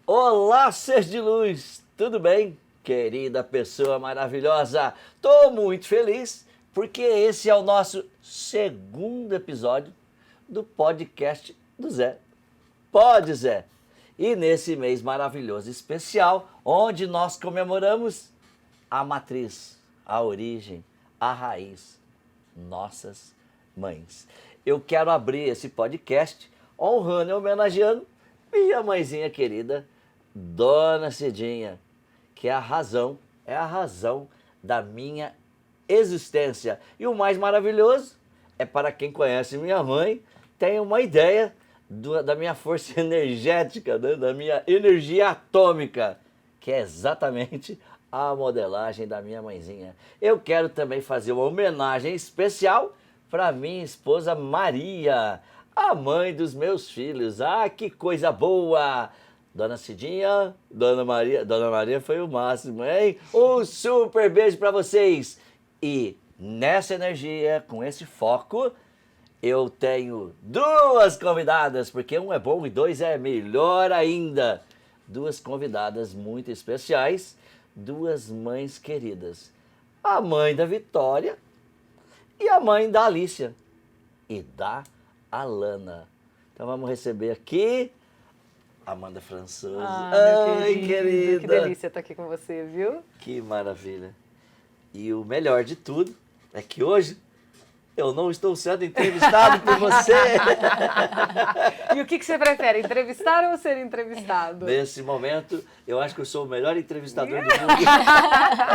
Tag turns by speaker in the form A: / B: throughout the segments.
A: Olá, ser de luz, tudo bem? Querida pessoa maravilhosa, tô muito feliz porque esse é o nosso segundo episódio do podcast do Zé. Pode, Zé! E nesse mês maravilhoso especial, onde nós comemoramos a matriz, a origem, a raiz, nossas mães. Eu quero abrir esse podcast honrando e homenageando minha mãezinha querida, Dona Cidinha, que é a razão da minha existência. E o mais maravilhoso é para quem conhece minha mãe, tem uma ideia da minha força energética, né? Da minha energia atômica, que é exatamente a modelagem da minha mãezinha. Eu quero também fazer uma homenagem especial para minha esposa Maria, a mãe dos meus filhos. Ah, que coisa boa! Dona Cidinha, Dona Maria foi o máximo, hein? Um super beijo para vocês! E nessa energia, com esse foco, eu tenho duas convidadas, porque um é bom e dois é melhor ainda. Duas convidadas muito especiais, duas mães queridas. A mãe da Vitória e a mãe da Alicia e da Alana. Então vamos receber aqui Amanda Françoso.
B: Ai, querida. Que delícia estar aqui com você, viu?
A: Que maravilha. E o melhor de tudo é que hoje eu não estou sendo entrevistado por você.
B: E o que você prefere, entrevistar ou ser entrevistado?
A: Nesse momento, eu acho que eu sou o melhor entrevistador do mundo.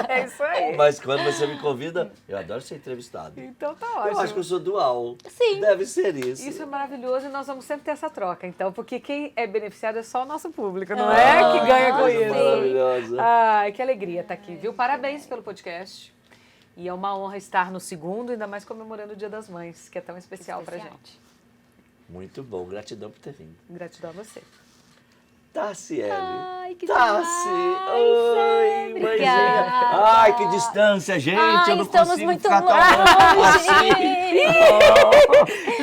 B: É isso aí.
A: Mas quando você me convida, eu adoro ser entrevistado.
B: Então tá ótimo.
A: Eu acho que eu sou dual.
C: Sim.
A: Deve ser isso.
B: Isso é maravilhoso e nós vamos sempre ter essa troca, então, porque quem é beneficiado é só o nosso público, não é que ganha com
A: coisa
B: isso.
A: maravilhosa.
B: Ai, que alegria estar aqui, viu? Parabéns pelo podcast. E é uma honra estar no segundo, ainda mais comemorando o Dia das Mães, que é tão especial pra gente.
A: Muito bom, gratidão por ter vindo.
B: Gratidão a você.
A: Tassiele.
C: Ai, que
A: Tassi.
C: demais,
A: Oi,
C: obrigada.
A: mãezinha. Ai, que distância, gente.
C: Ai,
A: eu não
C: estamos
A: consigo
C: muito
A: ficar tão longe assim.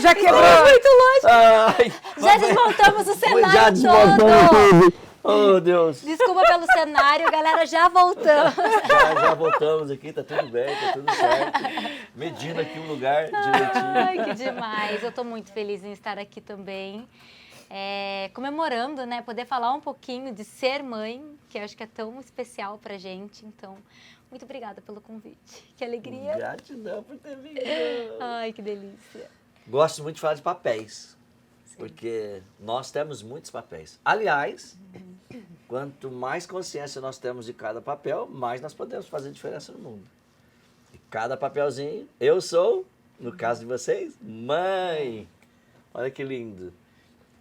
B: Já quebrou.
C: Muito longe.
A: Ai,
C: Já desmontamos o
A: já
C: cenário
A: desmontamos
C: todo.
A: tudo. Oh, Deus.
C: Desculpa pelo cenário, galera, já voltamos.
A: Já voltamos aqui, tá tudo bem, tá tudo certo. Medindo aqui o lugar direitinho.
C: Ai, que demais. Eu tô muito feliz em estar aqui também. Comemorando, né? Poder falar um pouquinho de ser mãe, que eu acho que é tão especial pra gente. Então, muito obrigada pelo convite. Que alegria.
A: Gratidão por ter vindo.
C: Ai, que delícia.
A: Gosto muito de falar de papéis, porque nós temos muitos papéis. Aliás, quanto mais consciência nós temos de cada papel, mais nós podemos fazer diferença no mundo. E cada papelzinho, eu sou, no caso de vocês, mãe. Olha que lindo.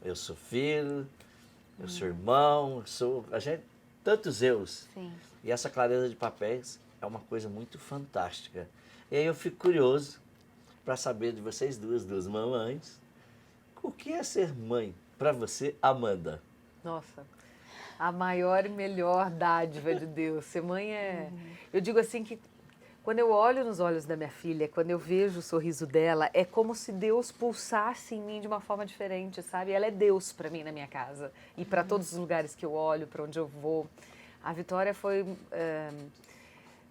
A: Eu sou filho, eu sou irmão, a gente, tantos eus.
C: Sim.
A: E essa clareza de papéis é uma coisa muito fantástica. E aí eu fico curioso para saber de vocês duas mamães, o que é ser mãe para você, Amanda?
B: Nossa, a maior e melhor dádiva de Deus. Ser mãe é... Eu digo assim que quando eu olho nos olhos da minha filha, quando eu vejo o sorriso dela, é como se Deus pulsasse em mim de uma forma diferente, sabe? Ela é Deus para mim na minha casa e para todos os lugares que eu olho, para onde eu vou. A Vitória foi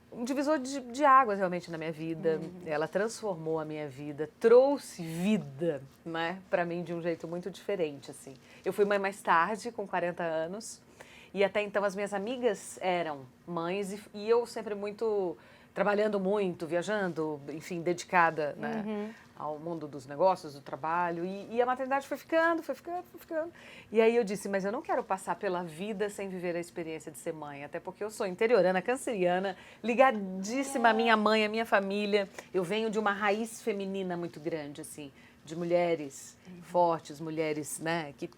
B: um divisor de águas realmente na minha vida. Ela transformou a minha vida, trouxe vida, né, para mim de um jeito muito diferente, assim. Eu fui mãe mais tarde, com 40 anos, e até então as minhas amigas eram mães e eu sempre trabalhando muito, viajando, enfim, dedicada, né, ao mundo dos negócios, do trabalho. E a maternidade foi ficando. E aí eu disse, mas eu não quero passar pela vida sem viver a experiência de ser mãe. Até porque eu sou interiorana, canceriana, ligadíssima à minha mãe, à minha família. Eu venho de uma raiz feminina muito grande, assim, de mulheres fortes, mulheres, né, que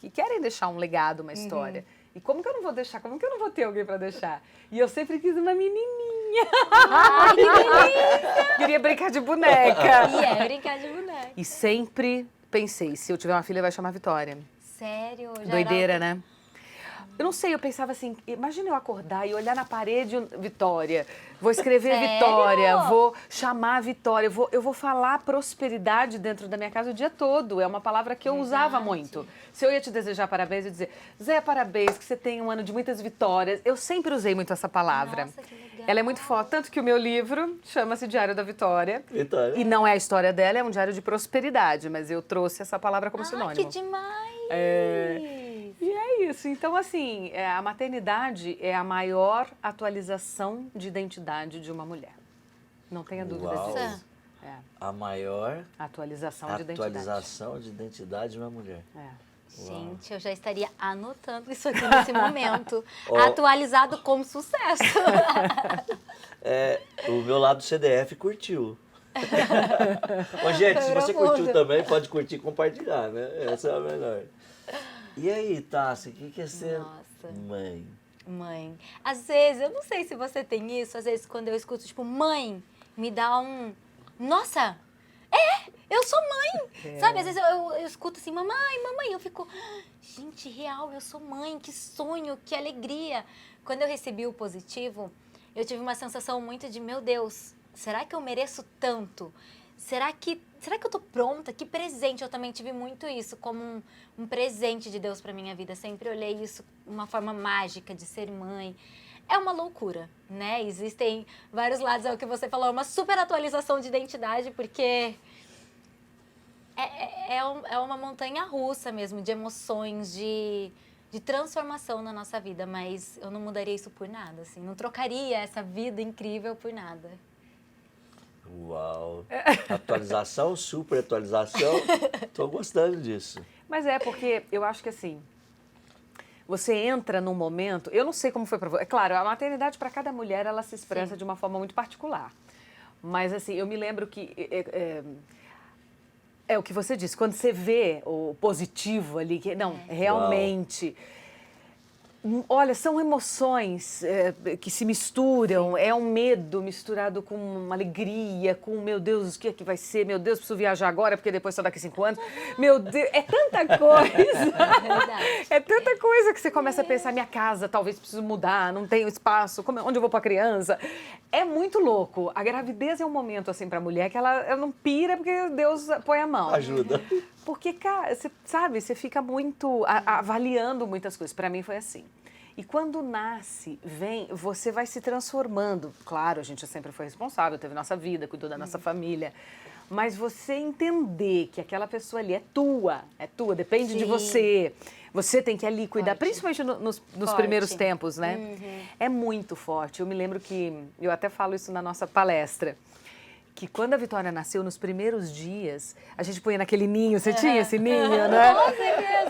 B: querem deixar um legado, uma história. E como que eu não vou deixar? Como que eu não vou ter alguém para deixar? E eu sempre quis uma menininha.
C: Ai, que delícia.
B: Queria brincar de boneca.
C: Brincar de boneca.
B: E sempre pensei, se eu tiver uma filha, vai chamar Vitória.
C: Sério? Já
B: Doideira,
C: era...
B: né? Eu não sei, eu pensava assim, imagina eu acordar e olhar na parede, Vitória, vou escrever
C: Sério?
B: Vitória, vou chamar Vitória, eu vou falar prosperidade dentro da minha casa o dia todo. É uma palavra que eu usava
C: Verdade.
B: muito. Se eu ia te desejar parabéns, eu ia dizer, Zé, parabéns, que você tenha um ano de muitas vitórias. Eu sempre usei muito essa palavra.
C: Nossa, que legal.
B: Ela é muito forte, tanto que o meu livro chama-se Diário da Vitória.
A: Vitória.
B: E não é a história dela, é um diário de prosperidade, mas eu trouxe essa palavra como
C: Ai,
B: sinônimo.
C: que demais!
B: E é isso. Então, assim, a maternidade é a maior atualização de identidade de uma mulher. Não tenha dúvida
A: Uau.
B: disso. É,
A: A maior
B: atualização de identidade.
A: atualização de identidade de uma mulher.
B: É.
C: Gente, eu já estaria anotando isso aqui nesse momento.
A: Ó.
C: Atualizado como sucesso.
A: O meu lado CDF curtiu. Ô, gente, se você curtiu também, pode curtir e compartilhar, né? Essa é a melhor. E aí, Tássia, o que é ser
C: Nossa.
A: mãe?
C: Mãe, às vezes, eu não sei se você tem isso, às vezes quando eu escuto, tipo, mãe, me dá um... Nossa, eu sou mãe! Sabe, às vezes eu escuto assim, mamãe, eu fico... Gente, real, eu sou mãe, que sonho, que alegria. Quando eu recebi o positivo, eu tive uma sensação muito de, meu Deus, será que eu mereço tanto? Será que eu tô pronta? Que presente? Eu também tive muito isso como um presente de Deus para minha vida. Sempre olhei isso uma forma mágica de ser mãe. É uma loucura, né? Existem vários lados, é o que você falou, é uma super atualização de identidade, porque é uma montanha russa mesmo, de emoções, de transformação na nossa vida. Mas eu não mudaria isso por nada, assim. Não trocaria essa vida incrível por nada.
A: Uau! Atualização, super atualização. Tô gostando disso.
B: Mas é porque eu acho que assim, você entra num momento, eu não sei como foi para você. É claro, a maternidade para cada mulher ela se expressa de uma forma muito particular. Mas assim, eu me lembro que é o que você disse, quando você vê o positivo ali, que não, realmente. Olha, são emoções que se misturam, é um medo misturado com uma alegria, com, meu Deus, o que é que vai ser? Meu Deus, preciso viajar agora, porque depois só daqui 5 anos. Meu Deus, é tanta coisa. É tanta coisa que você começa a pensar, minha casa, talvez preciso mudar, não tenho espaço, onde eu vou para a criança? É muito louco. A gravidez é um momento, assim, para a mulher que ela não pira porque Deus põe a mão.
A: Ajuda.
B: Porque, cara, você sabe, você fica muito avaliando muitas coisas. Para mim foi assim. E quando nasce, você vai se transformando. Claro, a gente sempre foi responsável, teve nossa vida, cuidou da nossa família. Mas você entender que aquela pessoa ali é tua, depende de você. Você tem que ali cuidar, principalmente nos primeiros tempos, né? É muito forte. Eu me lembro que, eu até falo isso na nossa palestra, que quando a Vitória nasceu, nos primeiros dias, a gente punha naquele ninho, você tinha esse ninho, né?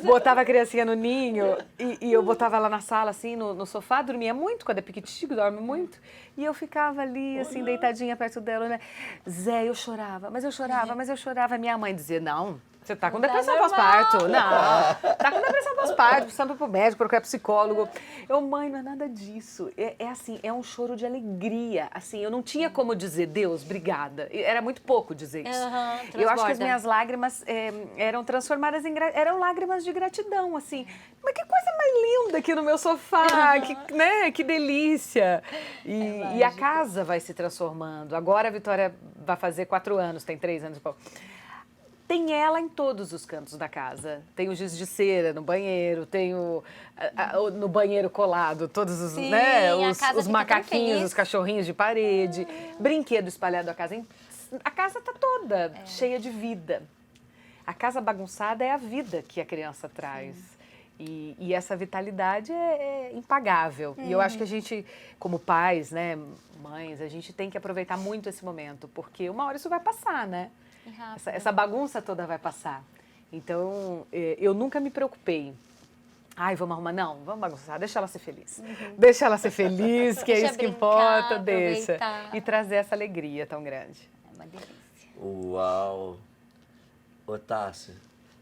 B: Botava a criancinha no ninho e eu botava ela na sala, assim, no sofá, dormia muito, quando é piquitico, dorme muito. E eu ficava ali, assim, deitadinha perto dela, né? Zé, eu chorava. Minha mãe dizia, não, você tá com depressão pós-parto. Não, tá com depressão pós-parto, precisando ir pro médico, procurar psicólogo. Mãe, não é nada disso. É assim, é um choro de alegria. Assim, eu não tinha como dizer, Deus, obrigada. Era muito pouco dizer isso. Eu acho que as minhas lágrimas eram transformadas eram lágrimas de gratidão, assim. Mas que coisa mais linda aqui no meu sofá, que delícia. E a casa vai se transformando. Agora a Vitória vai fazer 4 anos, tem 3 anos e pouco. Tem ela em todos os cantos da casa. Tem o giz de cera no banheiro, tem no banheiro colado, todos os,
C: Sim,
B: os macaquinhos, os cachorrinhos de parede, brinquedo espalhado a casa. A casa está toda cheia de vida. A casa bagunçada é a vida que a criança traz. E essa vitalidade é impagável. E eu acho que a gente, como pais, né, mães, a gente tem que aproveitar muito esse momento, porque uma hora isso vai passar, né? Essa bagunça toda vai passar. Então, eu nunca me preocupei. Ai, vamos arrumar. Não, vamos bagunçar. Deixa ela ser feliz. Deixa ela ser feliz, que é isso que importa. Deixa. E trazer essa alegria tão grande.
C: É uma delícia.
A: Uau! Ô, Tássia,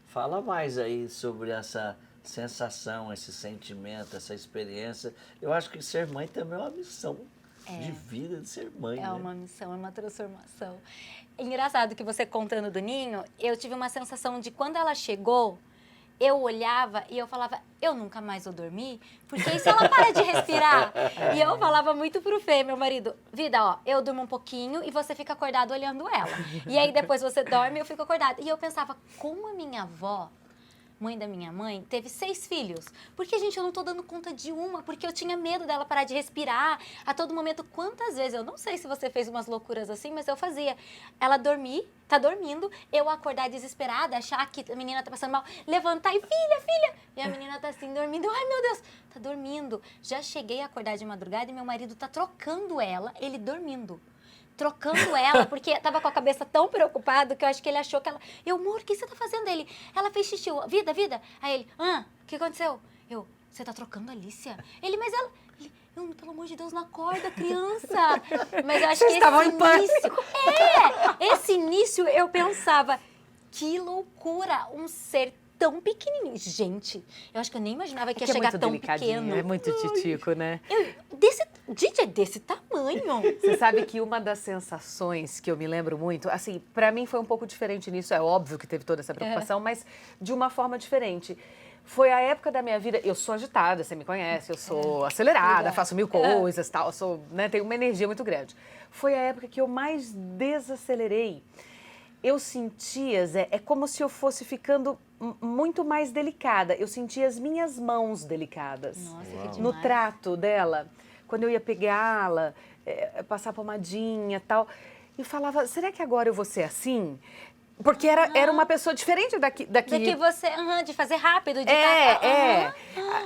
A: fala mais aí sobre essa sensação, esse sentimento, essa experiência. Eu acho que ser mãe também é uma missão de vida, de ser mãe.
C: É
A: né?
C: uma missão, é uma transformação. Engraçado que você contando do ninho, eu tive uma sensação de quando ela chegou, eu olhava e eu falava, eu nunca mais vou dormir, porque e se ela para de respirar? E eu falava muito pro Fê, meu marido, vida, ó, eu durmo um pouquinho e você fica acordado olhando ela. E aí depois você dorme e eu fico acordada. E eu pensava, como a minha avó, mãe da minha mãe, teve 6 filhos. Porque, gente, eu não tô dando conta de uma, porque eu tinha medo dela parar de respirar a todo momento. Quantas vezes, eu não sei se você fez umas loucuras assim, mas eu fazia. Ela dormir, tá dormindo, eu acordar desesperada, achar que a menina tá passando mal, levantar e filha, e a menina tá assim, dormindo. Ai, meu Deus, tá dormindo. Já cheguei a acordar de madrugada e meu marido tá trocando ela, ele dormindo. Trocando ela, porque tava com a cabeça tão preocupado que eu acho que ele achou que ela... Eu, amor, o que você tá fazendo? Ele, ela fez xixi. Eu, vida. Aí ele, o que aconteceu? Eu, você tá trocando a Alicia? Ele, mas ela... Ele, eu, pelo amor de Deus, não acorda, criança. Mas eu acho
B: Vocês
C: que
B: estavam
C: esse
B: em pânico.
C: início... esse início eu pensava, que loucura, um ser tão pequenininho. Gente, eu acho que eu nem imaginava que ia chegar tão pequeno.
B: É muito titico, né?
C: Gente, é desse tamanho.
B: Você sabe que uma das sensações que eu me lembro muito, assim, pra mim foi um pouco diferente nisso, é óbvio que teve toda essa preocupação, mas de uma forma diferente. Foi a época da minha vida, eu sou agitada, você me conhece, eu sou acelerada, faço mil coisas, tal, eu sou, né, tenho uma energia muito grande. Foi a época que eu mais desacelerei. Eu sentia, Zé, é como se eu fosse ficando muito mais delicada. Eu sentia as minhas mãos delicadas.
C: Nossa, que demais.
B: No trato dela, quando eu ia pegá-la, passar pomadinha e tal. E falava, será que agora eu vou ser assim? Porque era uma pessoa diferente daqui.
C: Que você, de fazer rápido, de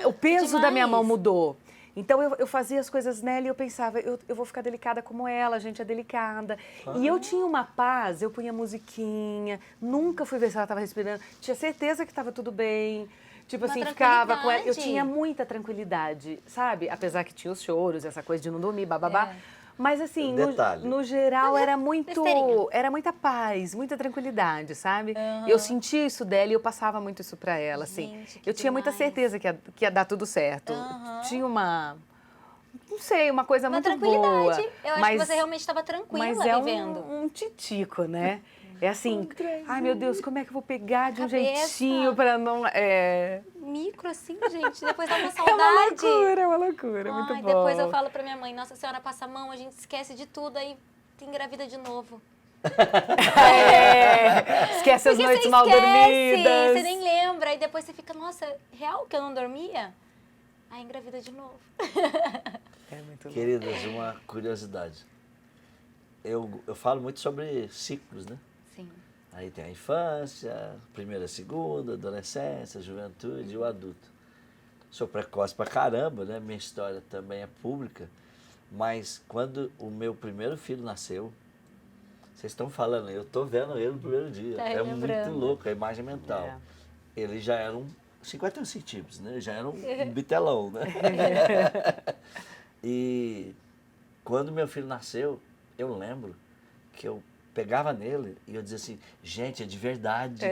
B: O peso da minha
C: demais.
B: mão mudou. Então eu fazia as coisas nela e eu pensava, eu vou ficar delicada como ela, a gente é delicada. E eu tinha uma paz, eu punha musiquinha, nunca fui ver se ela estava respirando, tinha certeza que estava tudo bem. Tipo
C: Uma
B: assim, ficava com ela. Eu
C: tranquilidade.
B: tinha muita tranquilidade, sabe? Apesar que tinha os choros, essa coisa de não dormir, bababá. Mas assim,
A: Detalhe.
B: no geral era
C: besteirinha.
B: era muita paz, muita tranquilidade, sabe? Eu sentia isso dela e eu passava muito isso pra ela, assim.
C: Gente, que
B: Eu tinha muita
C: demais.
B: certeza que ia dar tudo certo. Tinha não sei, uma coisa
C: Uma
B: muito boa.
C: tranquilidade. Eu acho que você realmente estava tranquila
B: Mas é
C: vivendo.
B: um titico, né? É assim, ai meu Deus, como é que eu vou pegar de um
C: Cabeça.
B: jeitinho pra não...
C: Micro assim, gente, depois dá uma
B: É
C: saudade.
B: uma loucura, muito
C: Ai,
B: bom.
C: depois eu falo pra minha mãe, nossa senhora, passa a mão, a gente esquece de tudo, aí engravida de novo.
B: Esquece as
C: Porque
B: noites
C: você
B: mal
C: esquece,
B: dormidas.
C: você nem lembra, aí depois você fica, nossa, real que eu não dormia? Aí engravida de novo.
B: É muito louco.
A: Queridas, uma curiosidade. Eu falo muito sobre ciclos, né?
C: Sim.
A: Aí tem a infância, primeira, segunda, adolescência, juventude e o adulto. Sou precoce pra caramba, né? Minha história também é pública. Mas quando o meu primeiro filho nasceu, vocês estão falando, eu tô vendo ele no primeiro dia.
C: Tá
A: É muito
C: lembrando.
A: louco, a imagem mental.
B: É.
A: Ele já era 51 centímetros, né? Ele já era um bitelão, né? E quando meu filho nasceu, eu lembro que eu pegava nele e eu dizia assim, gente, é de verdade.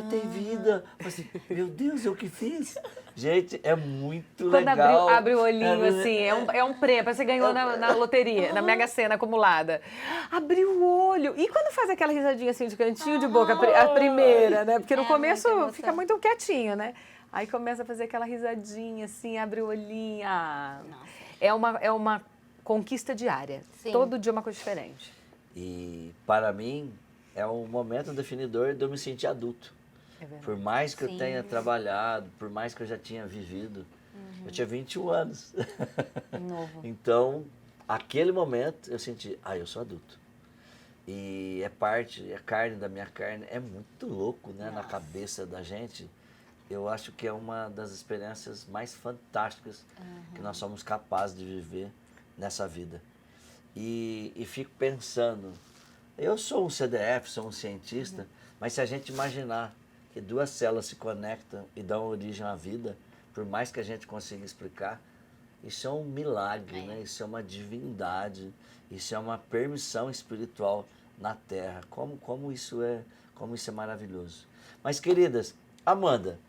A: Tem vida. Eu falei assim, meu Deus, eu que fiz? Gente, é muito
B: Quando
A: legal.
B: abre o olhinho, assim, é um prêmio, você ganhou na loteria, na Mega Sena acumulada. Abriu o olho. E quando faz aquela risadinha assim de cantinho de boca, a primeira, né? Porque no começo
C: muita emoção.
B: fica muito quietinho, né? Aí começa a fazer aquela risadinha assim, abre o olhinho.
C: Nossa.
B: É uma conquista diária.
C: Sim.
B: Todo dia uma coisa diferente.
A: E para mim, é um momento definidor de eu me sentir adulto.
B: É verdade.
A: Por mais que eu
C: Sim.
A: tenha trabalhado, por mais que eu já tinha vivido, eu tinha 21 anos.
C: Novo.
A: Então, aquele momento, eu senti, eu sou adulto. E é carne da minha carne, é muito louco, né, na cabeça da gente. Eu acho que é uma das experiências mais fantásticas que nós somos capazes de viver nessa vida. E fico pensando, eu sou um CDF, sou um cientista, mas se a gente imaginar que duas células se conectam e dão origem à vida, por mais que a gente consiga explicar, isso é um milagre, né? Isso é uma divindade, isso é uma permissão espiritual na Terra. Como isso é maravilhoso. Mas, queridas, Amanda,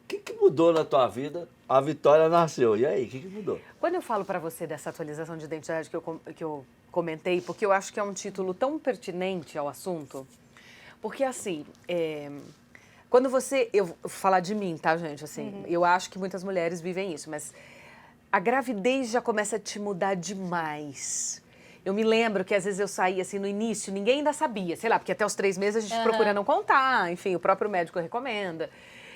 A: o que mudou na tua vida? A Vitória nasceu. E aí, o que mudou?
B: Quando eu falo para você dessa atualização de identidade que eu comentei, porque eu acho que é um título tão pertinente ao assunto, porque assim, Quando você... Eu vou falar de mim, tá, gente? Assim, eu acho que muitas mulheres vivem isso, mas a gravidez já começa a te mudar demais. Eu me lembro que às vezes eu saía assim no início, ninguém ainda sabia, sei lá, porque até os 3 meses a gente procura não contar, enfim, o próprio médico recomenda.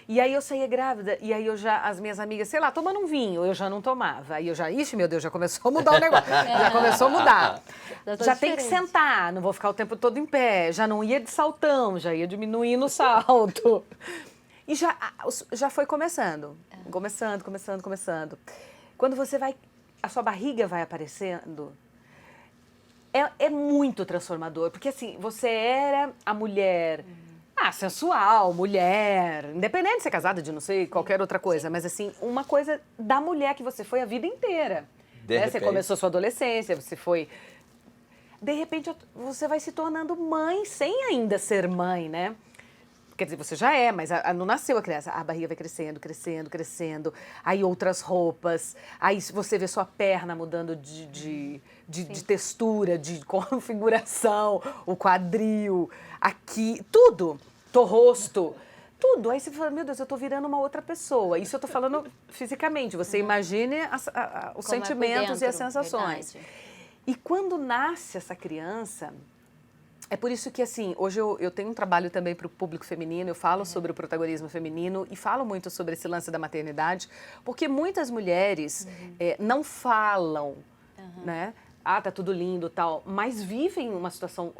B: E aí eu saía grávida, e aí eu já, as minhas amigas, sei lá, tomando um vinho, eu já não tomava. Aí eu já, ixi, meu Deus, já começou a mudar o negócio. Já começou a mudar. Já tem que sentar, não vou ficar o tempo todo em pé. Já não ia de saltão, já ia diminuindo o salto. E já foi começando. Começando. Quando você vai, a sua barriga vai aparecendo, é muito transformador. Porque assim, você era a mulher... sensual, mulher, independente de ser casada, de não sei, qualquer outra coisa, mas assim, uma coisa da mulher que você foi a vida inteira. Né? Você começou sua adolescência, você foi... De repente, você vai se tornando mãe sem ainda ser mãe, né? Quer dizer, você já é, mas não nasceu a criança. A barriga vai crescendo. Aí outras roupas. Aí você vê sua perna mudando de textura, de configuração, o quadril, aqui, tudo. Rosto, tudo. Aí você fala, meu Deus, eu tô virando uma outra pessoa. Isso eu tô falando fisicamente. Você imagine os sentimentos e as sensações. Verdade. E quando nasce essa criança... É por isso que, assim, hoje eu tenho um trabalho também para o público feminino, eu falo sobre o protagonismo feminino e falo muito sobre esse lance da maternidade, porque muitas mulheres não falam, né? Tá tudo lindo e tal, mas vivem uma situação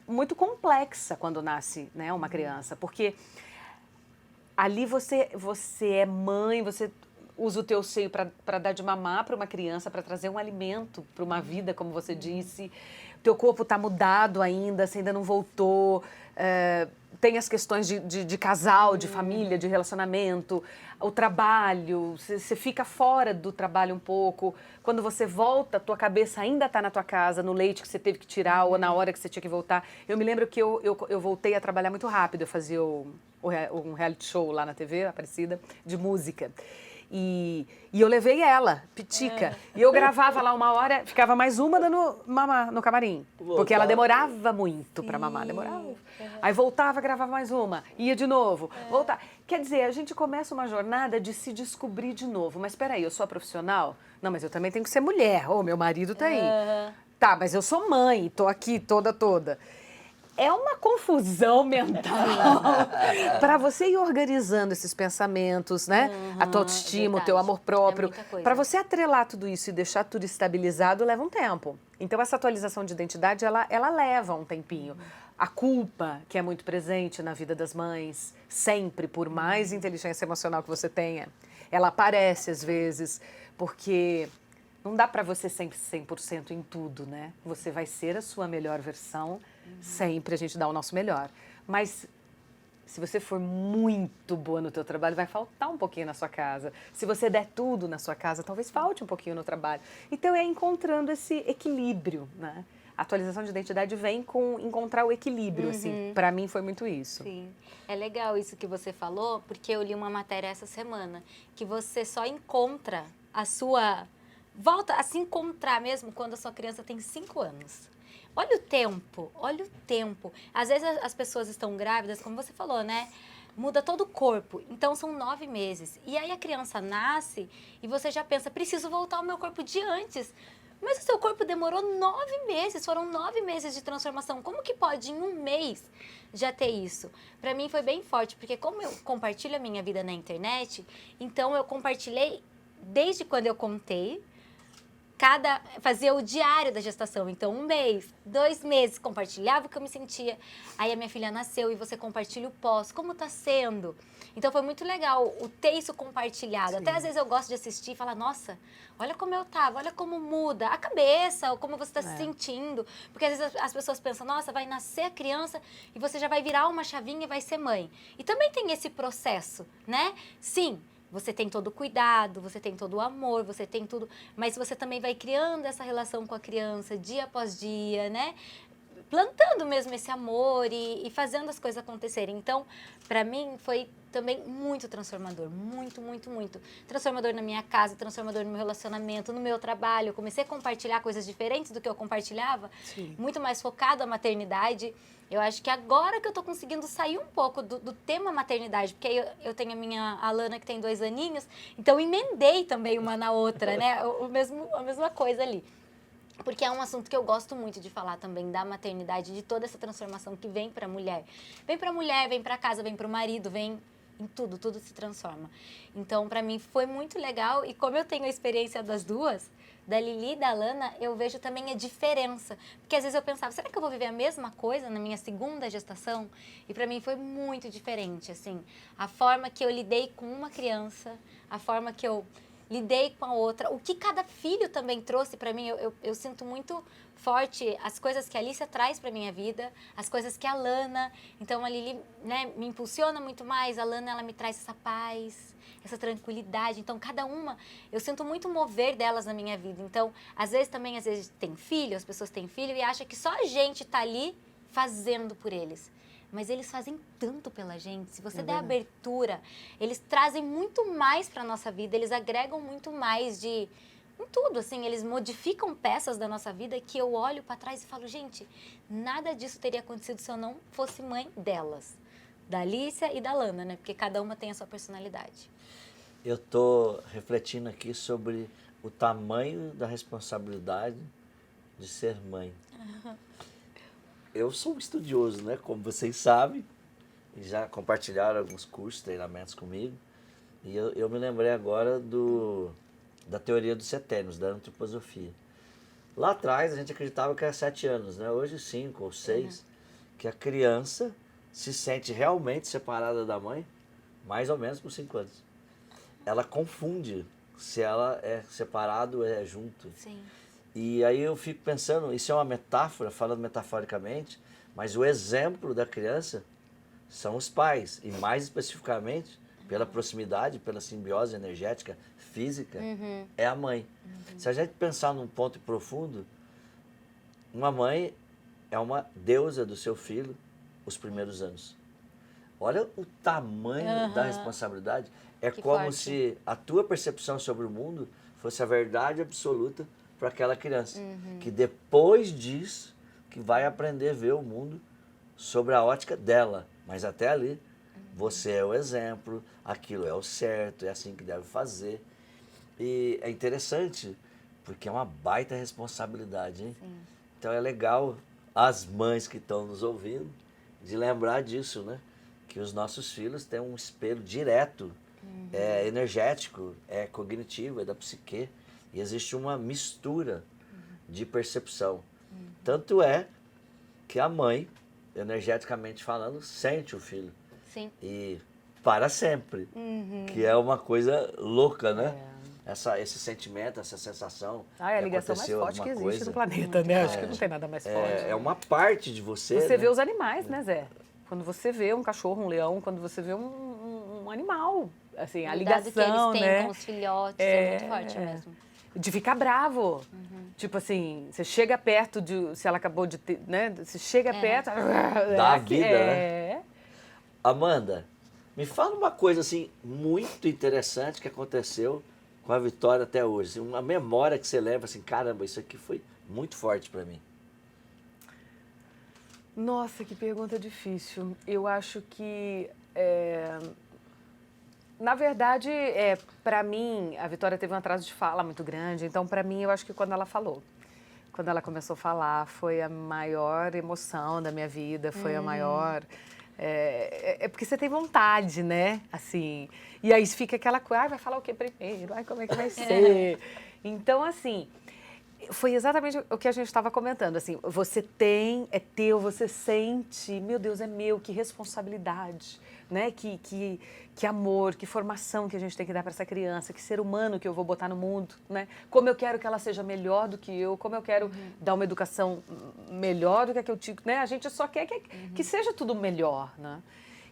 B: muito complexa quando nasce, né, uma criança, porque ali você é mãe, você usa o teu seio para dar de mamar para uma criança, para trazer um alimento para uma vida, como você disse. Teu corpo está mudado ainda, você ainda não voltou. Tem as questões de casal, de família, de relacionamento, o trabalho, você fica fora do trabalho um pouco. Quando você volta, tua cabeça ainda está na tua casa, no leite que você teve que tirar ou na hora que você tinha que voltar. Eu me lembro que eu voltei a trabalhar muito rápido, eu fazia um reality show lá na TV, Aparecida, de música. E eu levei ela, Pitica. E eu gravava lá 1 hora, ficava mais uma dando mamar no camarim. Porque ela demorava muito para mamar, demorava. Aí voltava, gravava mais uma, ia de novo, voltava. Quer dizer, a gente começa uma jornada de se descobrir de novo. Mas espera aí, eu sou a profissional? Não, mas eu também tenho que ser mulher. Meu marido tá aí. Tá, mas eu sou mãe, tô aqui toda. É uma confusão mental para você ir organizando esses pensamentos, né? A tua autoestima, o teu amor próprio. Para você atrelar tudo isso e deixar tudo estabilizado, leva um tempo. Então, essa atualização de identidade, ela leva um tempinho. A culpa, que é muito presente na vida das mães, sempre, por mais inteligência emocional que você tenha, ela aparece às vezes, porque... Não dá para você sempre 100% em tudo, né? Você vai ser a sua melhor versão, sempre a gente dá o nosso melhor. Mas se você for muito boa no teu trabalho, vai faltar um pouquinho na sua casa. Se você der tudo na sua casa, talvez falte um pouquinho no trabalho. Então é encontrando esse equilíbrio, né? A atualização de identidade vem com encontrar o equilíbrio, assim. Para mim foi muito isso.
C: Sim. É legal isso que você falou, porque eu li uma matéria essa semana, que você só encontra a sua... Volta a se encontrar mesmo quando a sua criança tem 5 anos. Olha o tempo. Às vezes as pessoas estão grávidas, como você falou, né? Muda todo o corpo. Então, são 9 meses. E aí a criança nasce e você já pensa, preciso voltar ao meu corpo de antes. Mas o seu corpo demorou 9 meses, foram 9 meses de transformação. Como que pode, em 1 mês, já ter isso? Para mim foi bem forte, porque como eu compartilho a minha vida na internet, então eu compartilhei desde quando eu contei, fazia o diário da gestação, então 1 mês, 2 meses, compartilhava o que eu me sentia. Aí a minha filha nasceu e você compartilha o pós, como tá sendo? Então foi muito legal o ter isso compartilhado. Sim. Até às vezes eu gosto de assistir e falar, nossa, olha como eu tava, olha como muda a cabeça, ou como você tá se sentindo. Porque às vezes as pessoas pensam, nossa, vai nascer a criança e você já vai virar uma chavinha e vai ser mãe. E também tem esse processo, né? Sim. Você tem todo o cuidado, você tem todo o amor, você tem tudo, mas você também vai criando essa relação com a criança dia após dia, né? Plantando mesmo esse amor e fazendo as coisas acontecerem. Então, para mim, foi também muito transformador, muito, muito, muito. Transformador na minha casa, transformador no meu relacionamento, no meu trabalho. Eu comecei a compartilhar coisas diferentes do que eu compartilhava,
B: Sim.
C: muito mais focado na maternidade. Eu acho que agora que eu tô conseguindo sair um pouco do tema maternidade, porque aí eu tenho a minha Alana que tem 2 aninhos, então eu emendei também uma na outra, né? A mesma coisa ali. Porque é um assunto que eu gosto muito de falar também, da maternidade, de toda essa transformação que vem para a mulher. Vem para a mulher, vem para casa, vem para o marido, vem em tudo, tudo se transforma. Então, para mim, foi muito legal. E como eu tenho a experiência das duas, da Lili e da Alana, eu vejo também a diferença. Porque às vezes eu pensava, será que eu vou viver a mesma coisa na minha segunda gestação? E para mim foi muito diferente, assim. A forma que eu lidei com uma criança, a forma que eu lidei com a outra, o que cada filho também trouxe para mim, eu sinto muito forte as coisas que a Alicia traz para minha vida, as coisas que a Lana, então a Lili, né, me impulsiona muito mais, a Lana, ela me traz essa paz, essa tranquilidade, então cada uma, eu sinto muito mover delas na minha vida, então às vezes tem filho, as pessoas têm filho e acham que só a gente tá ali fazendo por eles. Mas eles fazem tanto pela gente. Se você der abertura, eles trazem muito mais para a nossa vida, eles agregam muito mais em tudo, assim, eles modificam peças da nossa vida que eu olho para trás e falo, gente, nada disso teria acontecido se eu não fosse mãe delas, da Alicia e da Lana, né? Porque cada uma tem a sua personalidade.
A: Eu tô refletindo aqui sobre o tamanho da responsabilidade de ser mãe. Eu sou um estudioso, né? Como vocês sabem, e já compartilharam alguns cursos, treinamentos comigo. E eu me lembrei agora da teoria dos setênios, da antroposofia. Lá atrás a gente acreditava que era 7 anos, né? Hoje 5 ou 6, que a criança se sente realmente separada da mãe, mais ou menos com 5 anos. Ela confunde se ela é separado ou é junto.
C: Sim.
A: E aí eu fico pensando, isso é uma metáfora, falando metaforicamente, mas o exemplo da criança são os pais, e mais especificamente, pela proximidade, pela simbiose energética, física, é a mãe. Se a gente pensar num ponto profundo, uma mãe é uma deusa do seu filho os primeiros anos. Olha o tamanho da responsabilidade. É
C: Que
A: como
C: forte.
A: se a tua percepção sobre o mundo fosse a verdade absoluta para aquela criança. Que depois disso, que vai aprender a ver o mundo sobre a ótica dela. Mas até ali, você é o exemplo, aquilo é o certo, é assim que deve fazer. E é interessante, porque é uma baita responsabilidade, hein?
C: Sim.
A: Então é legal as mães que estão nos ouvindo de lembrar disso, né? Que os nossos filhos têm um espelho direto, é energético, é cognitivo, é da psique. E existe uma mistura de percepção. Tanto é que a mãe, energeticamente falando, sente o filho.
C: Sim.
A: E para sempre. Que é uma coisa louca, né? Esse sentimento, essa sensação.
B: É a
A: que
B: ligação mais
A: aconteceu
B: forte que
A: alguma
B: existe
A: coisa.
B: no planeta, né? Acho que não tem nada mais forte.
A: É uma parte de você.
B: Você
A: né?
B: vê os animais, né, Zé? Quando você vê um cachorro, um leão, quando você vê um animal, assim, a
C: Cuidado
B: ligação,
C: que eles têm
B: né?
C: com os filhotes é muito forte mesmo.
B: De ficar bravo. Tipo assim, você chega perto de... Se ela acabou de ter, né? Você chega perto...
A: Dá a vida,
B: né?
A: Amanda, me fala uma coisa assim muito interessante que aconteceu com a Vitória até hoje. Assim, uma memória que você leva assim, caramba, isso aqui foi muito forte para mim.
B: Nossa, que pergunta difícil. Eu acho que... Na verdade, para mim, a Vitória teve um atraso de fala muito grande. Então, para mim, eu acho que quando ela falou, quando ela começou a falar, foi a maior emoção da minha vida, foi a maior... É porque você tem vontade, né? Assim, e aí fica aquela coisa, vai falar o que primeiro? Ai, como é que vai ser? Então, assim, foi exatamente o que a gente estava comentando. Assim, você tem, é teu, você sente, meu Deus, é meu, que responsabilidade, né? Que amor, que formação que a gente tem que dar para essa criança, que ser humano que eu vou botar no mundo, né? Como eu quero que ela seja melhor do que eu, como eu quero dar uma educação melhor do que a que eu tive, né? A gente só quer que seja tudo melhor, né?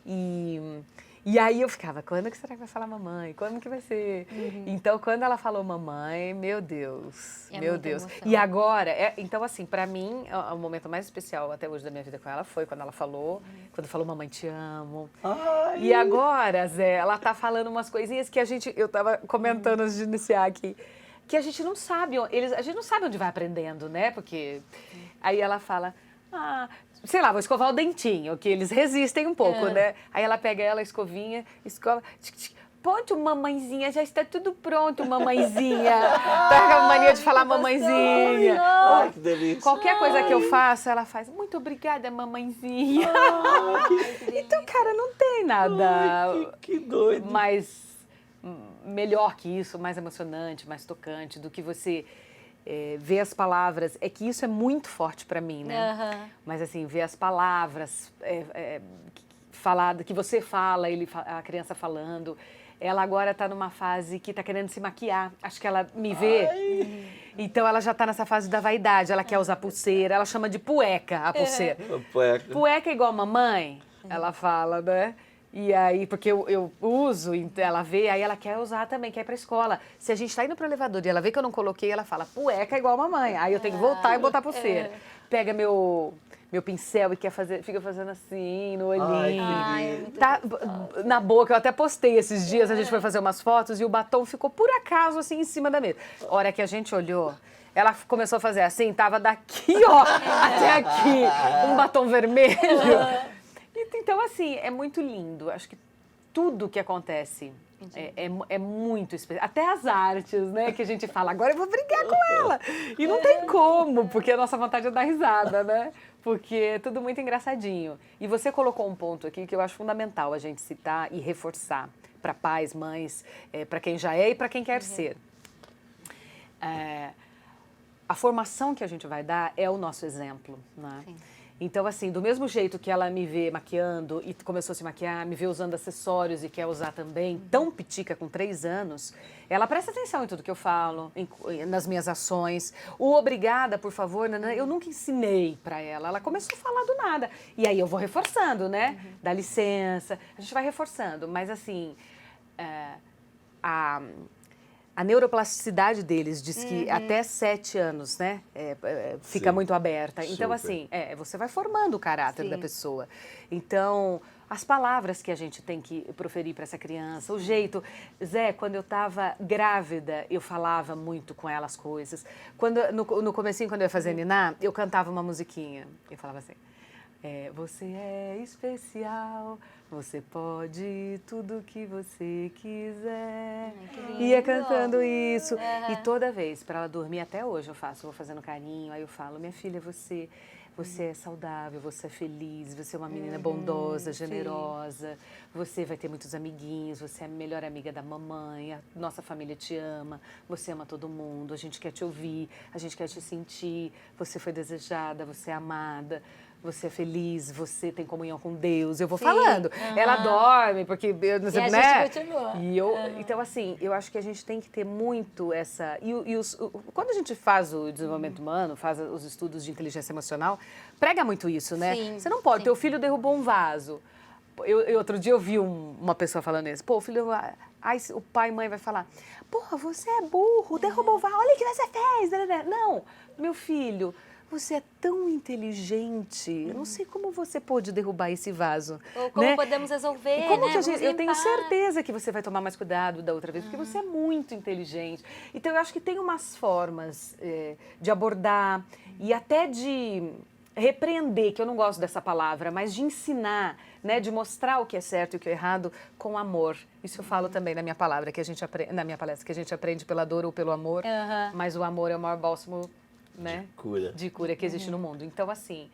B: E E aí eu ficava, quando que será que vai falar mamãe? Quando que vai ser? Então, quando ela falou mamãe, meu Deus,
C: É
B: meu
C: muita
B: Deus.
C: emoção.
B: E agora, então assim, pra mim, o momento mais especial até hoje da minha vida com ela foi quando ela falou, quando falou mamãe te amo.
A: Ai.
B: E agora, Zé, ela tá falando umas coisinhas que eu tava comentando antes de iniciar aqui, que a gente não sabe, a gente não sabe onde vai aprendendo, né? Porque aí ela fala, sei lá, vou escovar o dentinho, que eles resistem um pouco, né? Aí ela pega ela, a escovinha, escova, pronto, mamãezinha, já está tudo pronto, mamãezinha. Tá com a mania de falar mamãezinha.
A: Ai, que delícia.
B: Qualquer coisa que eu faço, ela faz, muito obrigada, mamãezinha. Então, cara, não tem nada
A: Ai, que doido.
B: mais melhor que isso, mais emocionante, mais tocante, do que você ver as palavras. É que isso é muito forte pra mim, né? Mas assim, ver as palavras que você fala, a criança falando. Ela agora tá numa fase que tá querendo se maquiar. Acho que ela me vê. Então ela já tá nessa fase da vaidade. Ela quer usar pulseira. Ela chama de pueca a pulseira. Pueca é igual mamãe, ela fala, né? E aí, porque eu uso, então ela vê, aí ela quer usar também, quer ir pra escola. Se a gente tá indo pro elevador e ela vê que eu não coloquei, ela fala, pueca é igual mamãe. Aí eu tenho que voltar e botar pulseira. Pega meu pincel e fica fazendo assim, no olhinho. Tá, na boca, eu até postei esses dias, a gente foi fazer umas fotos e o batom ficou por acaso assim em cima da mesa. A hora que a gente olhou, ela começou a fazer assim, tava daqui, ó, até aqui, um batom vermelho. Então, assim, é muito lindo. Acho que tudo que acontece é muito especial. Até as artes, né? Que a gente fala, agora eu vou brigar com ela. E não tem como, porque a nossa vontade é dar risada, né? Porque é tudo muito engraçadinho. E você colocou um ponto aqui que eu acho fundamental a gente citar e reforçar para pais, mães, para quem já é e para quem quer ser. A formação que a gente vai dar é o nosso exemplo, né? Sim. Então, assim, do mesmo jeito que ela me vê maquiando e começou a se maquiar, me vê usando acessórios e quer usar também, tão pitica com 3 anos, ela presta atenção em tudo que eu falo, nas minhas ações. O obrigada, por favor, eu nunca ensinei pra ela. Ela começou a falar do nada. E aí eu vou reforçando, né? Dá licença, a gente vai reforçando. Mas, assim, a neuroplasticidade deles diz que até 7 anos, né, fica muito aberta. Então, assim, você vai formando o caráter da pessoa. Então, as palavras que a gente tem que proferir para essa criança, o jeito... Zé, quando eu estava grávida, eu falava muito com ela as coisas. No comecinho, quando eu ia fazer niná, eu cantava uma musiquinha. Eu falava assim... você é especial, você pode tudo que você quiser. Ia cantando isso. E toda vez, para ela dormir, até hoje eu vou fazendo carinho, aí eu falo, minha filha, você é saudável, você é feliz, você é uma menina bondosa, generosa, você vai ter muitos amiguinhos, você é a melhor amiga da mamãe, a nossa família te ama, você ama todo mundo, a gente quer te ouvir, a gente quer te sentir, você foi desejada, você é amada. Você é feliz, você tem comunhão com Deus. Eu vou falando. Ela dorme, porque...
C: Não sei, né? Gente continua.
B: Então, assim, eu acho que a gente tem que ter muito essa... Quando a gente faz o desenvolvimento humano, faz os estudos de inteligência emocional, prega muito isso, né?
C: Sim,
B: você não pode, teu filho derrubou um vaso. Outro dia eu vi uma pessoa falando isso. Pô, o filho... Aí o pai e mãe vai falar, porra, você é burro, derrubou o vaso, olha o que você fez. Não, meu filho... Você é tão inteligente. Eu não sei como você pôde derrubar esse vaso.
C: Ou como
B: né?
C: podemos resolver,
B: como
C: né?
B: que eu tenho certeza que você vai tomar mais cuidado da outra vez, porque você é muito inteligente. Então, eu acho que tem umas formas de abordar e até de repreender, que eu não gosto dessa palavra, mas de ensinar, né? De mostrar o que é certo e o que é errado com amor. Isso eu falo também na minha palavra, na minha palestra, que a gente aprende pela dor ou pelo amor, mas o amor é o maior bálsamo, né? De cura que existe no mundo. Então, assim,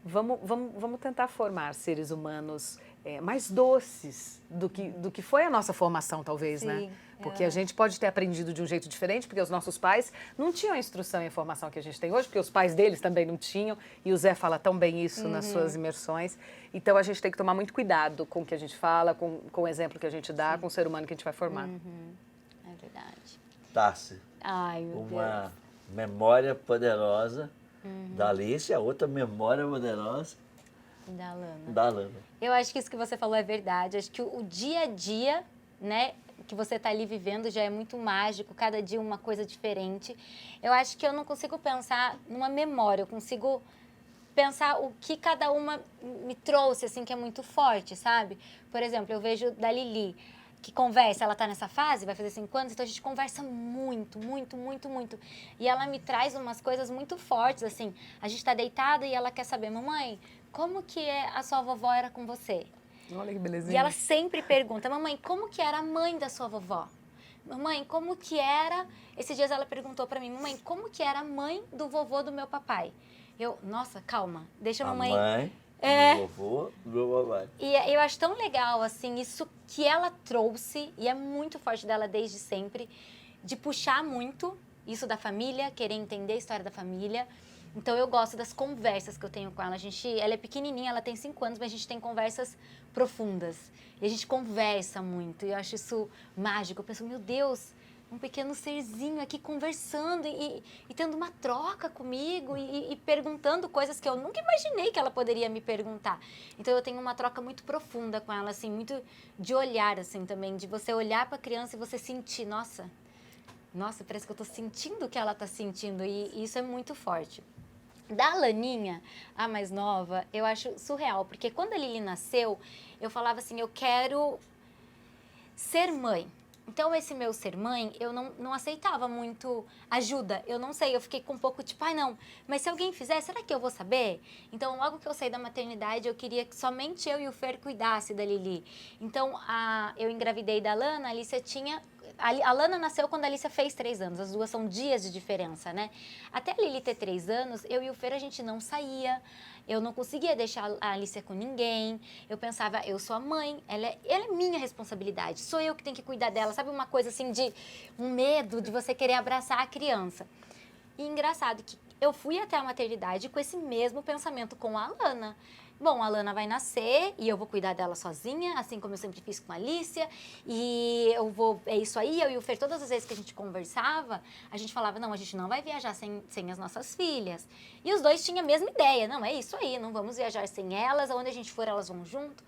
B: vamos tentar formar seres humanos mais doces do que foi a nossa formação, talvez, né? Porque a gente pode ter aprendido de um jeito diferente, porque os nossos pais não tinham a instrução e a formação que a gente tem hoje, porque os pais deles também não tinham, e o Zé fala tão bem isso nas suas imersões. Então, a gente tem que tomar muito cuidado com o que a gente fala, com o exemplo que a gente dá, com o ser humano que a gente vai formar.
C: É verdade.
A: Tassi,
C: Ai, meu Deus.
A: Memória poderosa da Alice, a outra memória poderosa
C: Da Lana.
A: Da Lana.
C: Eu acho que isso que você falou é verdade. Acho que o dia a dia, né, que você está ali vivendo já é muito mágico, cada dia uma coisa diferente. Eu acho que eu não consigo pensar numa memória, eu consigo pensar o que cada uma me trouxe, assim, que é muito forte, sabe? Por exemplo, eu vejo da Lili, que conversa, ela tá nessa fase, vai fazer 5 anos, então a gente conversa muito, muito, muito, muito. E ela me traz umas coisas muito fortes, assim, a gente tá deitada e ela quer saber, mamãe, como que a sua vovó era com você?
B: Olha que
C: E
B: belezinha.
C: ela sempre pergunta, mamãe, como que era a mãe da sua vovó? Mamãe, como que era... Esses dias ela perguntou pra mim, mamãe, como que era a mãe do vovô do meu papai? Nossa, calma, deixa a
A: A
C: mamãe...
A: mãe,
C: É.
A: do vovô, do papai.
C: E eu acho tão legal, assim, isso que ela trouxe, e é muito forte dela desde sempre, de puxar muito isso da família, querer entender a história da família. Então, eu gosto das conversas que eu tenho com ela. Ela é pequenininha, ela tem 5 anos, mas a gente tem conversas profundas. E a gente conversa muito, e eu acho isso mágico. Eu penso, meu Deus, um pequeno serzinho aqui conversando e tendo uma troca comigo e perguntando coisas que eu nunca imaginei que ela poderia me perguntar. Então, eu tenho uma troca muito profunda com ela, assim, muito de olhar, assim, também, de você olhar para a criança e você sentir, nossa, parece que eu estou sentindo o que ela está sentindo, e isso é muito forte. Da Laninha, a mais nova, eu acho surreal, porque quando a Lili nasceu, eu falava assim, eu quero ser mãe. Então, esse meu ser mãe, eu não aceitava muito ajuda. Eu não sei, eu fiquei com um pouco tipo, ai não, mas se alguém fizer, será que eu vou saber? Então, logo que eu saí da maternidade, eu queria que somente eu e o Fer cuidasse da Lili. Então, eu engravidei da Lana, a Alicia tinha... A Lana nasceu quando a Alicia fez 3 anos, as duas são dias de diferença, né? Até a Lili ter 3 anos, eu e o Fer, a gente não saía, eu não conseguia deixar a Alicia com ninguém, eu pensava, eu sou a mãe, ela é minha responsabilidade, sou eu que tenho que cuidar dela, sabe uma coisa assim de um medo de você querer abraçar a criança. E engraçado que eu fui até a maternidade com esse mesmo pensamento com a Lana. Bom, a Lana vai nascer e eu vou cuidar dela sozinha, assim como eu sempre fiz com a Alicia. E é isso aí, eu e o Fer, todas as vezes que a gente conversava, a gente falava, não, a gente não vai viajar sem as nossas filhas. E os dois tinham a mesma ideia, não, é isso aí, não vamos viajar sem elas, aonde a gente for, elas vão junto.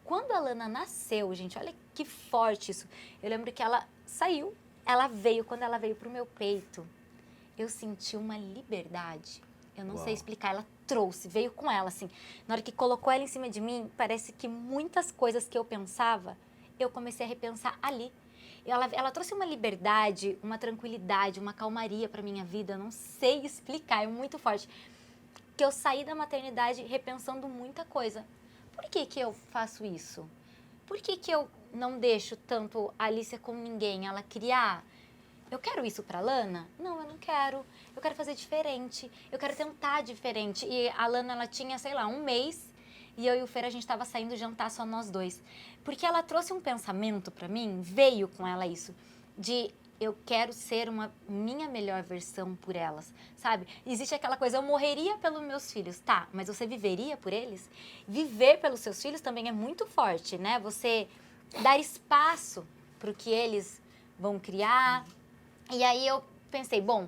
C: Quando a Lana nasceu, gente, olha que forte isso. Eu lembro que ela saiu, quando ela veio pro meu peito, eu senti uma liberdade. Eu não sei explicar, ela veio com ela, assim. Na hora que colocou ela em cima de mim, parece que muitas coisas que eu pensava, eu comecei a repensar ali. Ela trouxe uma liberdade, uma tranquilidade, uma calmaria para minha vida, eu não sei explicar, é muito forte. Que eu saí da maternidade repensando muita coisa. Por que que eu faço isso? Por que que eu não deixo tanto a Alicia com ninguém, ela criar? Eu quero isso pra Lana? Não, eu não quero. Eu quero fazer diferente. Eu quero tentar diferente. E a Lana, ela tinha, sei lá, 1 mês. E eu e o Fer, a gente tava saindo jantar só nós dois. Porque ela trouxe um pensamento pra mim, veio com ela isso, de eu quero ser uma minha melhor versão por elas, sabe? Existe aquela coisa, eu morreria pelos meus filhos. Tá, mas você viveria por eles? Viver pelos seus filhos também é muito forte, né? Você dar espaço pro que eles vão criar. E aí eu pensei, bom,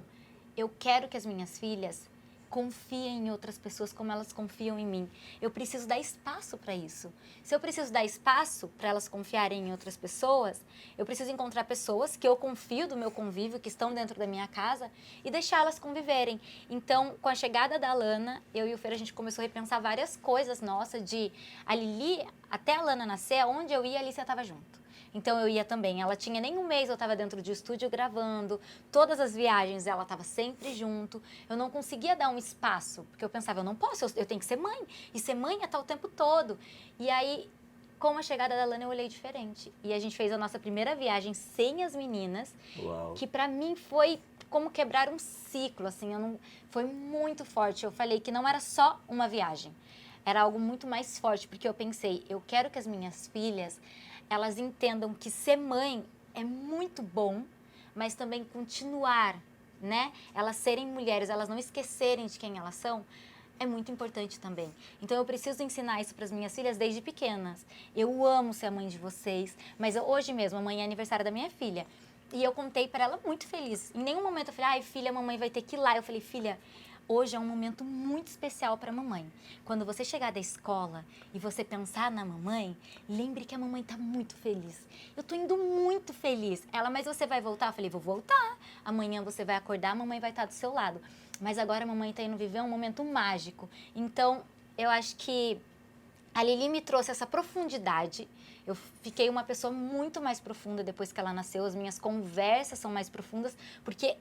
C: eu quero que as minhas filhas confiem em outras pessoas como elas confiam em mim. Eu preciso dar espaço para isso. Se eu preciso dar espaço para elas confiarem em outras pessoas, eu preciso encontrar pessoas que eu confio do meu convívio, que estão dentro da minha casa, e deixá-las conviverem. Então, com a chegada da Lana, eu e o Fer, a gente começou a repensar várias coisas nossas, de a Lili, até a Lana nascer, onde eu ia, a Alicia estava junto. Então, eu ia também. Ela tinha nem 1 mês, eu estava dentro de estúdio gravando. Todas as viagens, ela estava sempre junto. Eu não conseguia dar um espaço, porque eu pensava, eu não posso, eu tenho que ser mãe. E ser mãe é estar o tempo todo. E aí, com a chegada da Lana, eu olhei diferente. E a gente fez a nossa primeira viagem sem as meninas, que para mim foi como quebrar um ciclo, assim. Foi muito forte. Eu falei que não era só uma viagem. Era algo muito mais forte, porque eu pensei, eu quero que as minhas filhas, elas entendam que ser mãe é muito bom, mas também continuar, né? Elas serem mulheres, elas não esquecerem de quem elas são, é muito importante também. Então, eu preciso ensinar isso para as minhas filhas desde pequenas. Eu amo ser a mãe de vocês, mas hoje mesmo, amanhã é aniversário da minha filha. E eu contei para ela muito feliz. Em nenhum momento eu falei, ai, filha, a mamãe vai ter que ir lá. Eu falei, filha, hoje é um momento muito especial para a mamãe. Quando você chegar da escola e você pensar na mamãe, lembre que a mamãe está muito feliz. Eu estou indo muito feliz. Ela, mas você vai voltar? Eu falei, vou voltar. Amanhã você vai acordar, a mamãe vai estar do seu lado. Mas agora a mamãe está indo viver um momento mágico. Então, eu acho que a Lili me trouxe essa profundidade. Eu fiquei uma pessoa muito mais profunda depois que ela nasceu. As minhas conversas são mais profundas, porque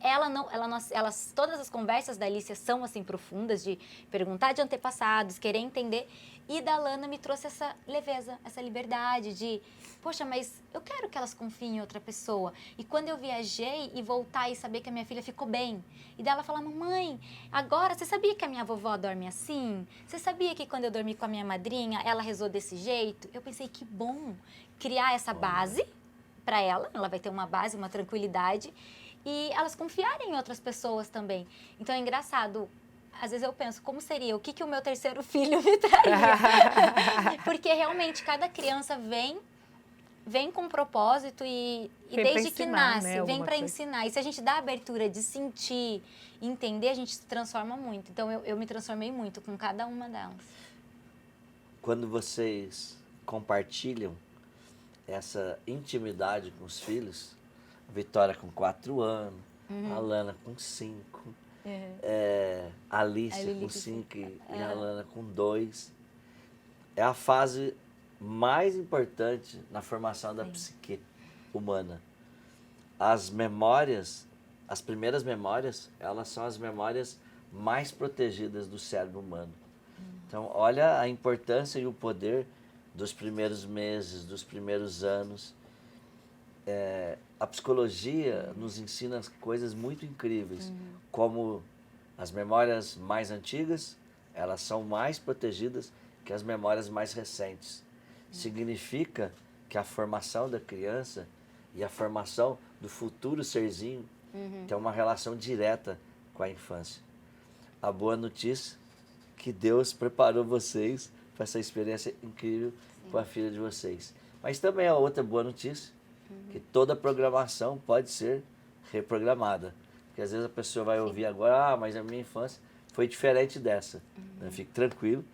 C: todas as conversas da Alicia são assim profundas, de perguntar de antepassados, querer entender. E da Lana me trouxe essa leveza, essa liberdade de, poxa, mas eu quero que elas confiem em outra pessoa. E quando eu viajei e voltar e saber que a minha filha ficou bem, e dela falar, mamãe, agora você sabia que a minha vovó dorme assim? Você sabia que quando eu dormi com a minha madrinha, ela rezou desse jeito? Eu pensei, que bom criar essa base para ela vai ter uma base, uma tranquilidade, e elas confiarem em outras pessoas também. Então é engraçado. Às vezes eu penso, como seria? O que o meu terceiro filho me traria? Porque realmente cada criança vem com um propósito e desde que nasce,
B: né,
C: vem para
B: coisa.
C: ensinar. E se a gente dá a abertura de sentir, entender, a gente se transforma muito. Então eu me transformei muito com cada uma delas.
A: Quando vocês compartilham essa intimidade com os filhos, a Vitória com 4 anos, a Lana com 5, a Alicia
C: Lili
A: com
C: com
A: 5 e a Lana com 2. É a fase mais importante na formação da psique humana. As memórias, as primeiras memórias, elas são as memórias mais protegidas do cérebro humano. Então, olha a importância e o poder dos primeiros meses, dos primeiros anos. A psicologia nos ensina coisas muito incríveis, como as memórias mais antigas, elas são mais protegidas que as memórias mais recentes. Significa que a formação da criança e a formação do futuro serzinho tem uma relação direta com a infância. A boa notícia é que Deus preparou vocês para essa experiência incrível com a filha de vocês. Mas também a outra boa notícia, que toda programação pode ser reprogramada. Porque às vezes a pessoa vai ouvir agora, mas a minha infância foi diferente dessa. Fique tranquilo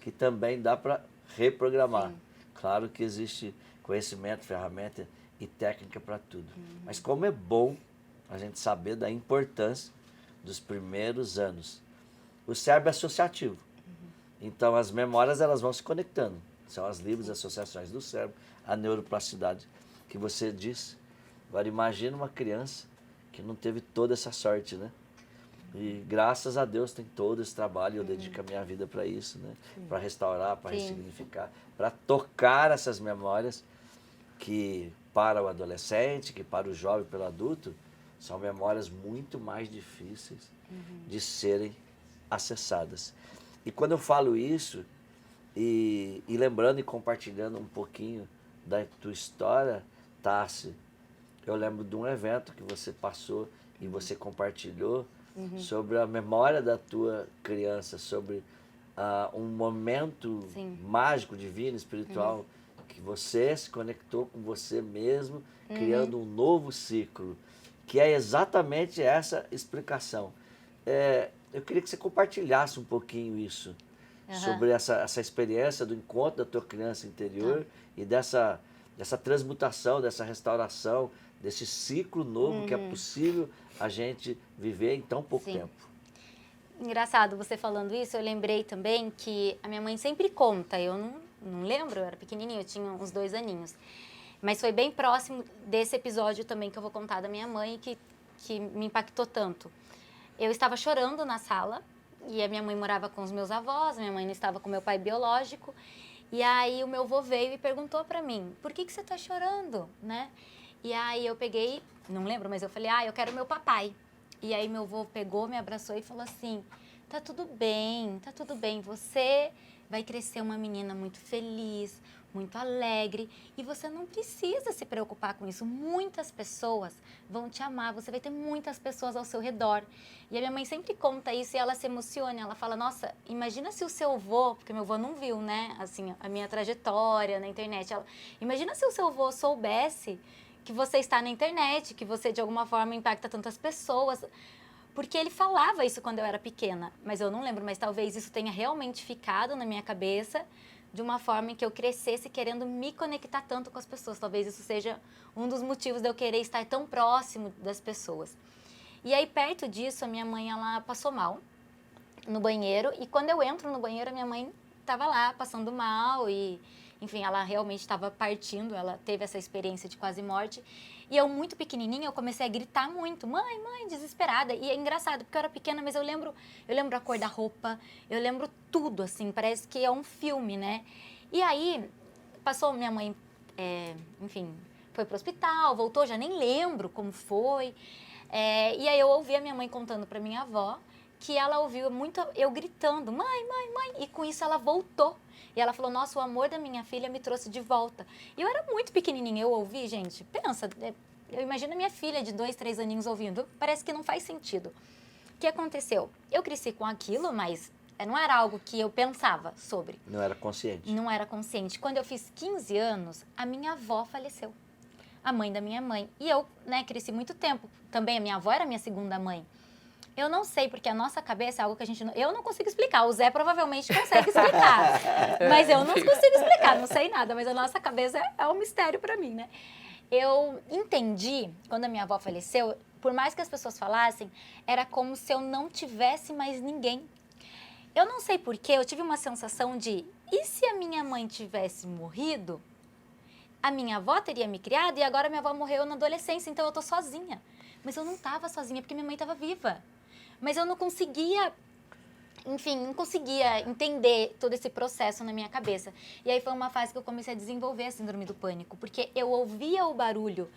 A: que também dá para reprogramar. Claro que existe conhecimento, ferramenta e técnica para tudo. Mas como é bom a gente saber da importância dos primeiros anos. O cérebro é associativo. Então as memórias elas vão se conectando. São as livres associações do cérebro, a neuroplasticidade que você disse. Agora imagina uma criança que não teve toda essa sorte, né? E graças a Deus tem todo esse trabalho, eu dedico a minha vida para isso, né? Para restaurar, para ressignificar, para tocar essas memórias que para o adolescente, que para o jovem, pelo adulto, são memórias muito mais difíceis de serem acessadas. E quando eu falo isso, e lembrando e compartilhando um pouquinho da tua história, Tassi, eu lembro de um evento que você passou e você compartilhou sobre a memória da tua criança, sobre um momento mágico, divino, espiritual, que você se conectou com você mesmo, criando um novo ciclo, que é exatamente essa explicação. Eu queria que você compartilhasse um pouquinho isso, sobre essa experiência do encontro da tua criança interior e dessa transmutação, dessa restauração, desse ciclo novo que é possível a gente viver em tão pouco tempo.
C: Engraçado você falando isso, eu lembrei também que a minha mãe sempre conta, eu não lembro, eu era pequenininha, eu tinha uns 2 aninhos, mas foi bem próximo desse episódio também que eu vou contar da minha mãe que me impactou tanto. Eu estava chorando na sala e a minha mãe morava com os meus avós, minha mãe não estava com meu pai biológico, e aí o meu avô veio e perguntou para mim, por que você está chorando, né? E aí eu peguei, não lembro, mas eu falei, eu quero meu papai. E aí meu avô pegou, me abraçou e falou assim, tá tudo bem, você vai crescer uma menina muito feliz, muito alegre, e você não precisa se preocupar com isso. Muitas pessoas vão te amar, você vai ter muitas pessoas ao seu redor. E a minha mãe sempre conta isso e ela se emociona, ela fala, nossa, imagina se o seu avô, porque meu avô não viu, né, assim, a minha trajetória na internet, imagina se o seu avô soubesse que você está na internet, que você de alguma forma impacta tantas pessoas. porque ele falava isso quando eu era pequena, mas eu não lembro, mas talvez isso tenha realmente ficado na minha cabeça de uma forma em que eu crescesse querendo me conectar tanto com as pessoas. Talvez isso seja um dos motivos de eu querer estar tão próximo das pessoas. E aí, perto disso, a minha mãe, ela passou mal no banheiro, e quando eu entro no banheiro, a minha mãe estava lá passando mal e, enfim, ela realmente estava partindo, ela teve essa experiência de quase morte. E eu, muito pequenininha, eu comecei a gritar muito, mãe, mãe, desesperada. E é engraçado, porque eu era pequena, mas eu lembro a cor da roupa, eu lembro tudo, assim, parece que é um filme, né? E aí, passou minha mãe, enfim, foi pro hospital, voltou, já nem lembro como foi. E aí eu ouvi a minha mãe contando pra minha avó que ela ouviu muito eu gritando, mãe, mãe, mãe, e com isso ela voltou. E ela falou, nossa, o amor da minha filha me trouxe de volta. E eu era muito pequenininha, eu ouvi, gente, pensa, eu imagino a minha filha de 2, 3 aninhos ouvindo, parece que não faz sentido. O que aconteceu? Eu cresci com aquilo, mas não era algo que eu pensava sobre.
A: Não era consciente.
C: Não era consciente. Quando eu fiz 15 anos, a minha avó faleceu. A mãe da minha mãe. E eu, né, cresci muito tempo. Também a minha avó era minha segunda mãe. Eu não sei, porque a nossa cabeça é algo que a gente não... Eu não consigo explicar, o Zé provavelmente consegue explicar. Mas eu não consigo explicar, não sei nada. Mas a nossa cabeça é um mistério para mim, né? Eu entendi, quando a minha avó faleceu, por mais que as pessoas falassem, era como se eu não tivesse mais ninguém. Eu não sei porquê, eu tive uma sensação de... E se a minha mãe tivesse morrido, a minha avó teria me criado e agora minha avó morreu na adolescência, então eu tô sozinha. Mas eu não estava sozinha, porque minha mãe estava viva. Mas eu não conseguia, enfim, não conseguia entender todo esse processo na minha cabeça. E aí foi uma fase que eu comecei a desenvolver a síndrome do pânico, porque eu ouvia o barulho,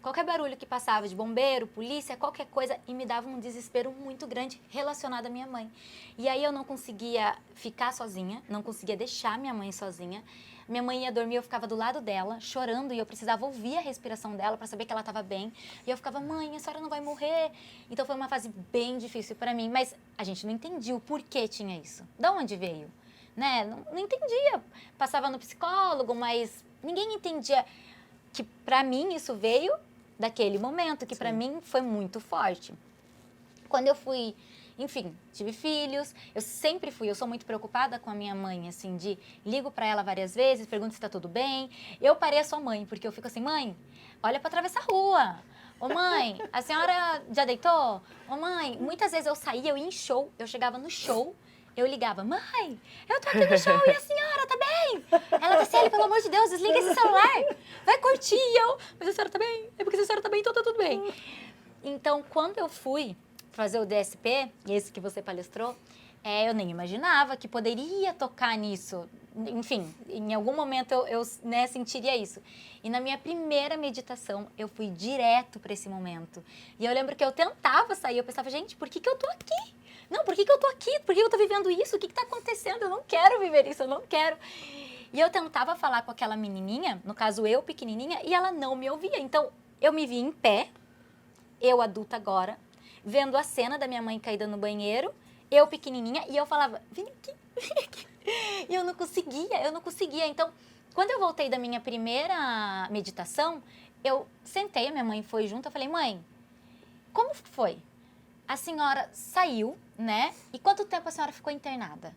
C: qualquer barulho que passava de bombeiro, polícia, qualquer coisa, e me dava um desespero muito grande relacionado à minha mãe. E aí eu não conseguia ficar sozinha, não conseguia deixar minha mãe sozinha. Minha mãe ia dormir, eu ficava do lado dela, chorando, e eu precisava ouvir a respiração dela para saber que ela estava bem. E eu ficava, mãe, a senhora não vai morrer. Então foi uma fase bem difícil para mim, mas a gente não entendia o porquê tinha isso. De onde veio? Né? Não entendia. Passava no psicólogo, mas ninguém entendia que para mim isso veio daquele momento, que para mim foi muito forte. Quando eu fui... Enfim, tive filhos, eu sou muito preocupada com a minha mãe, assim, de ligo para ela várias vezes, pergunto se está tudo bem. Eu pareço a mãe, porque eu fico assim, mãe, olha para atravessar a rua. Ô mãe, a senhora já deitou? Ô mãe, muitas vezes eu saía, eu ia em show, eu chegava no show, eu ligava, mãe, eu tô aqui no show e a senhora tá bem? Ela tá assim, pelo amor de Deus, desliga esse celular, vai curtir. Mas a senhora tá bem? É porque a senhora tá bem, então tá tudo bem. Então, quando eu fui fazer o DSP, esse que você palestrou, eu nem imaginava que poderia tocar nisso. Enfim, em algum momento eu né, sentiria isso. E na minha primeira meditação, eu fui direto para esse momento. E eu lembro que eu tentava sair, eu pensava, gente, por que eu tô aqui? Não, por que eu tô aqui? Por que eu tô vivendo isso? O que tá acontecendo? Eu não quero viver isso, eu não quero. E eu tentava falar com aquela menininha, no caso eu pequenininha, e ela não me ouvia. Então, eu me vi em pé, eu adulta agora, vendo a cena da minha mãe caída no banheiro, eu pequenininha, e eu falava, vem aqui, vem aqui. E eu não conseguia. Então, quando eu voltei da minha primeira meditação, eu sentei, a minha mãe foi junto, eu falei, mãe, como foi? A senhora saiu, né? E quanto tempo a senhora ficou internada?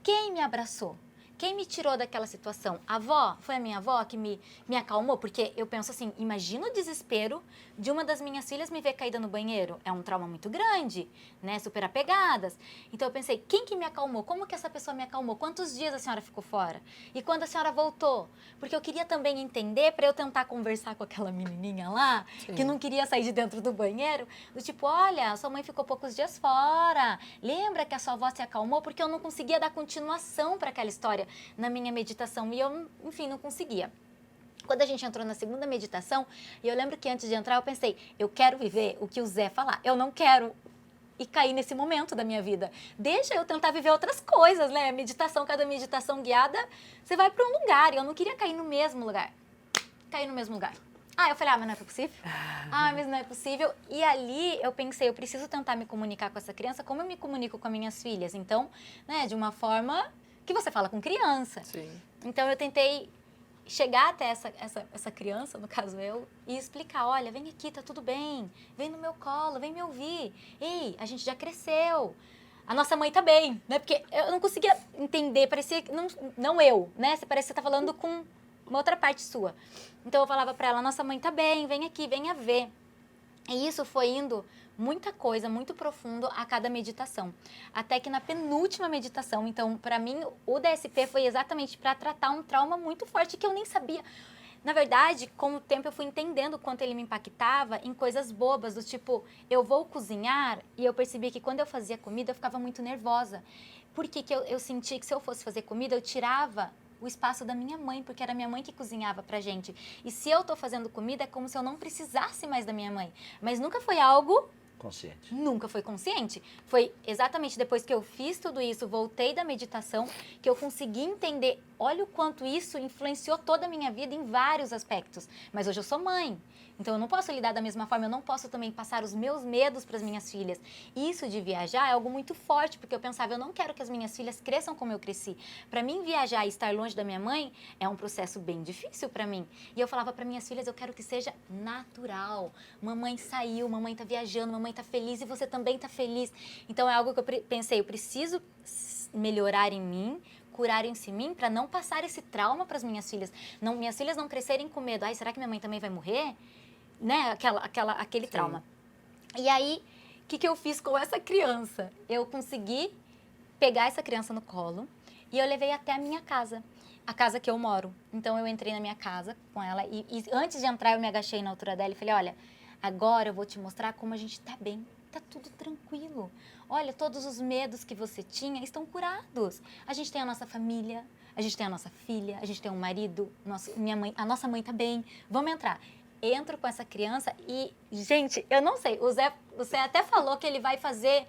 C: Quem me abraçou? Quem me tirou daquela situação? A avó? Foi a minha avó que me acalmou? Porque eu penso assim, imagina o desespero de uma das minhas filhas me ver caída no banheiro. É um trauma muito grande, né? Super apegadas. Então eu pensei, quem que me acalmou? Como que essa pessoa me acalmou? Quantos dias a senhora ficou fora? E quando a senhora voltou? Porque eu queria também entender, para eu tentar conversar com aquela menininha lá, que não queria sair de dentro do banheiro, do tipo, olha, sua mãe ficou poucos dias fora. Lembra que a sua avó se acalmou? Porque eu não conseguia dar continuação para aquela história na minha meditação e eu, enfim, não conseguia. Quando a gente entrou na segunda meditação, eu lembro que antes de entrar eu pensei, eu quero viver o que o Zé falar, eu não quero ir cair nesse momento da minha vida. Deixa eu tentar viver outras coisas, né? Meditação, cada meditação guiada, você vai para um lugar e eu não queria cair no mesmo lugar. Cair no mesmo lugar. Eu falei, mas não é possível? Mas não é possível. E ali eu pensei, eu preciso tentar me comunicar com essa criança como eu me comunico com as minhas filhas. Então, né, de uma forma que você fala com criança.
B: Sim.
C: Então eu tentei chegar até essa criança, no caso eu, e explicar, olha, vem aqui, tá tudo bem, vem no meu colo, vem me ouvir. Ei, a gente já cresceu. A nossa mãe tá bem, né? Porque eu não conseguia entender, parecia que não eu, né? Parece que você tá falando com uma outra parte sua. Então eu falava para ela, nossa mãe tá bem, vem aqui, venha ver. E isso foi indo muita coisa, muito profundo a cada meditação. Até que na penúltima meditação, então, para mim, o DSP foi exatamente para tratar um trauma muito forte que eu nem sabia. Na verdade, com o tempo eu fui entendendo o quanto ele me impactava em coisas bobas, do tipo, eu vou cozinhar e eu percebi que quando eu fazia comida eu ficava muito nervosa. Por que eu senti que se eu fosse fazer comida eu tirava o espaço da minha mãe, porque era minha mãe que cozinhava pra gente. E se eu tô fazendo comida é como se eu não precisasse mais da minha mãe. Mas nunca foi algo...
A: Consciente.
C: Nunca foi consciente. Foi exatamente depois que eu fiz tudo isso, voltei da meditação, que eu consegui entender, olha o quanto isso influenciou toda a minha vida em vários aspectos. Mas hoje eu sou mãe, então eu não posso lidar da mesma forma, eu não posso também passar os meus medos para as minhas filhas. Isso de viajar é algo muito forte, porque eu pensava, eu não quero que as minhas filhas cresçam como eu cresci. Para mim, viajar e estar longe da minha mãe é um processo bem difícil para mim. E eu falava para minhas filhas, eu quero que seja natural. Mamãe saiu, mamãe tá viajando, mamãe tá feliz e você também tá feliz. Então é algo que eu pensei, eu preciso melhorar em mim, curar em mim, para não passar esse trauma para as minhas filhas. Não, minhas filhas não crescerem com medo. Ai, será que minha mãe também vai morrer? Né? Aquele trauma. E aí, o que eu fiz com essa criança? Eu consegui pegar essa criança no colo e eu levei até a minha casa. A casa que eu moro. Então, eu entrei na minha casa com ela e antes de entrar, eu me agachei na altura dela e falei, olha, agora eu vou te mostrar como a gente tá bem. Tá tudo tranquilo. Olha, todos os medos que você tinha estão curados. A gente tem a nossa família, a gente tem a nossa filha, a gente tem um marido, a nossa mãe tá bem. Vamos entrar. Entro com essa criança e, gente, eu não sei, o Zé até falou que ele vai fazer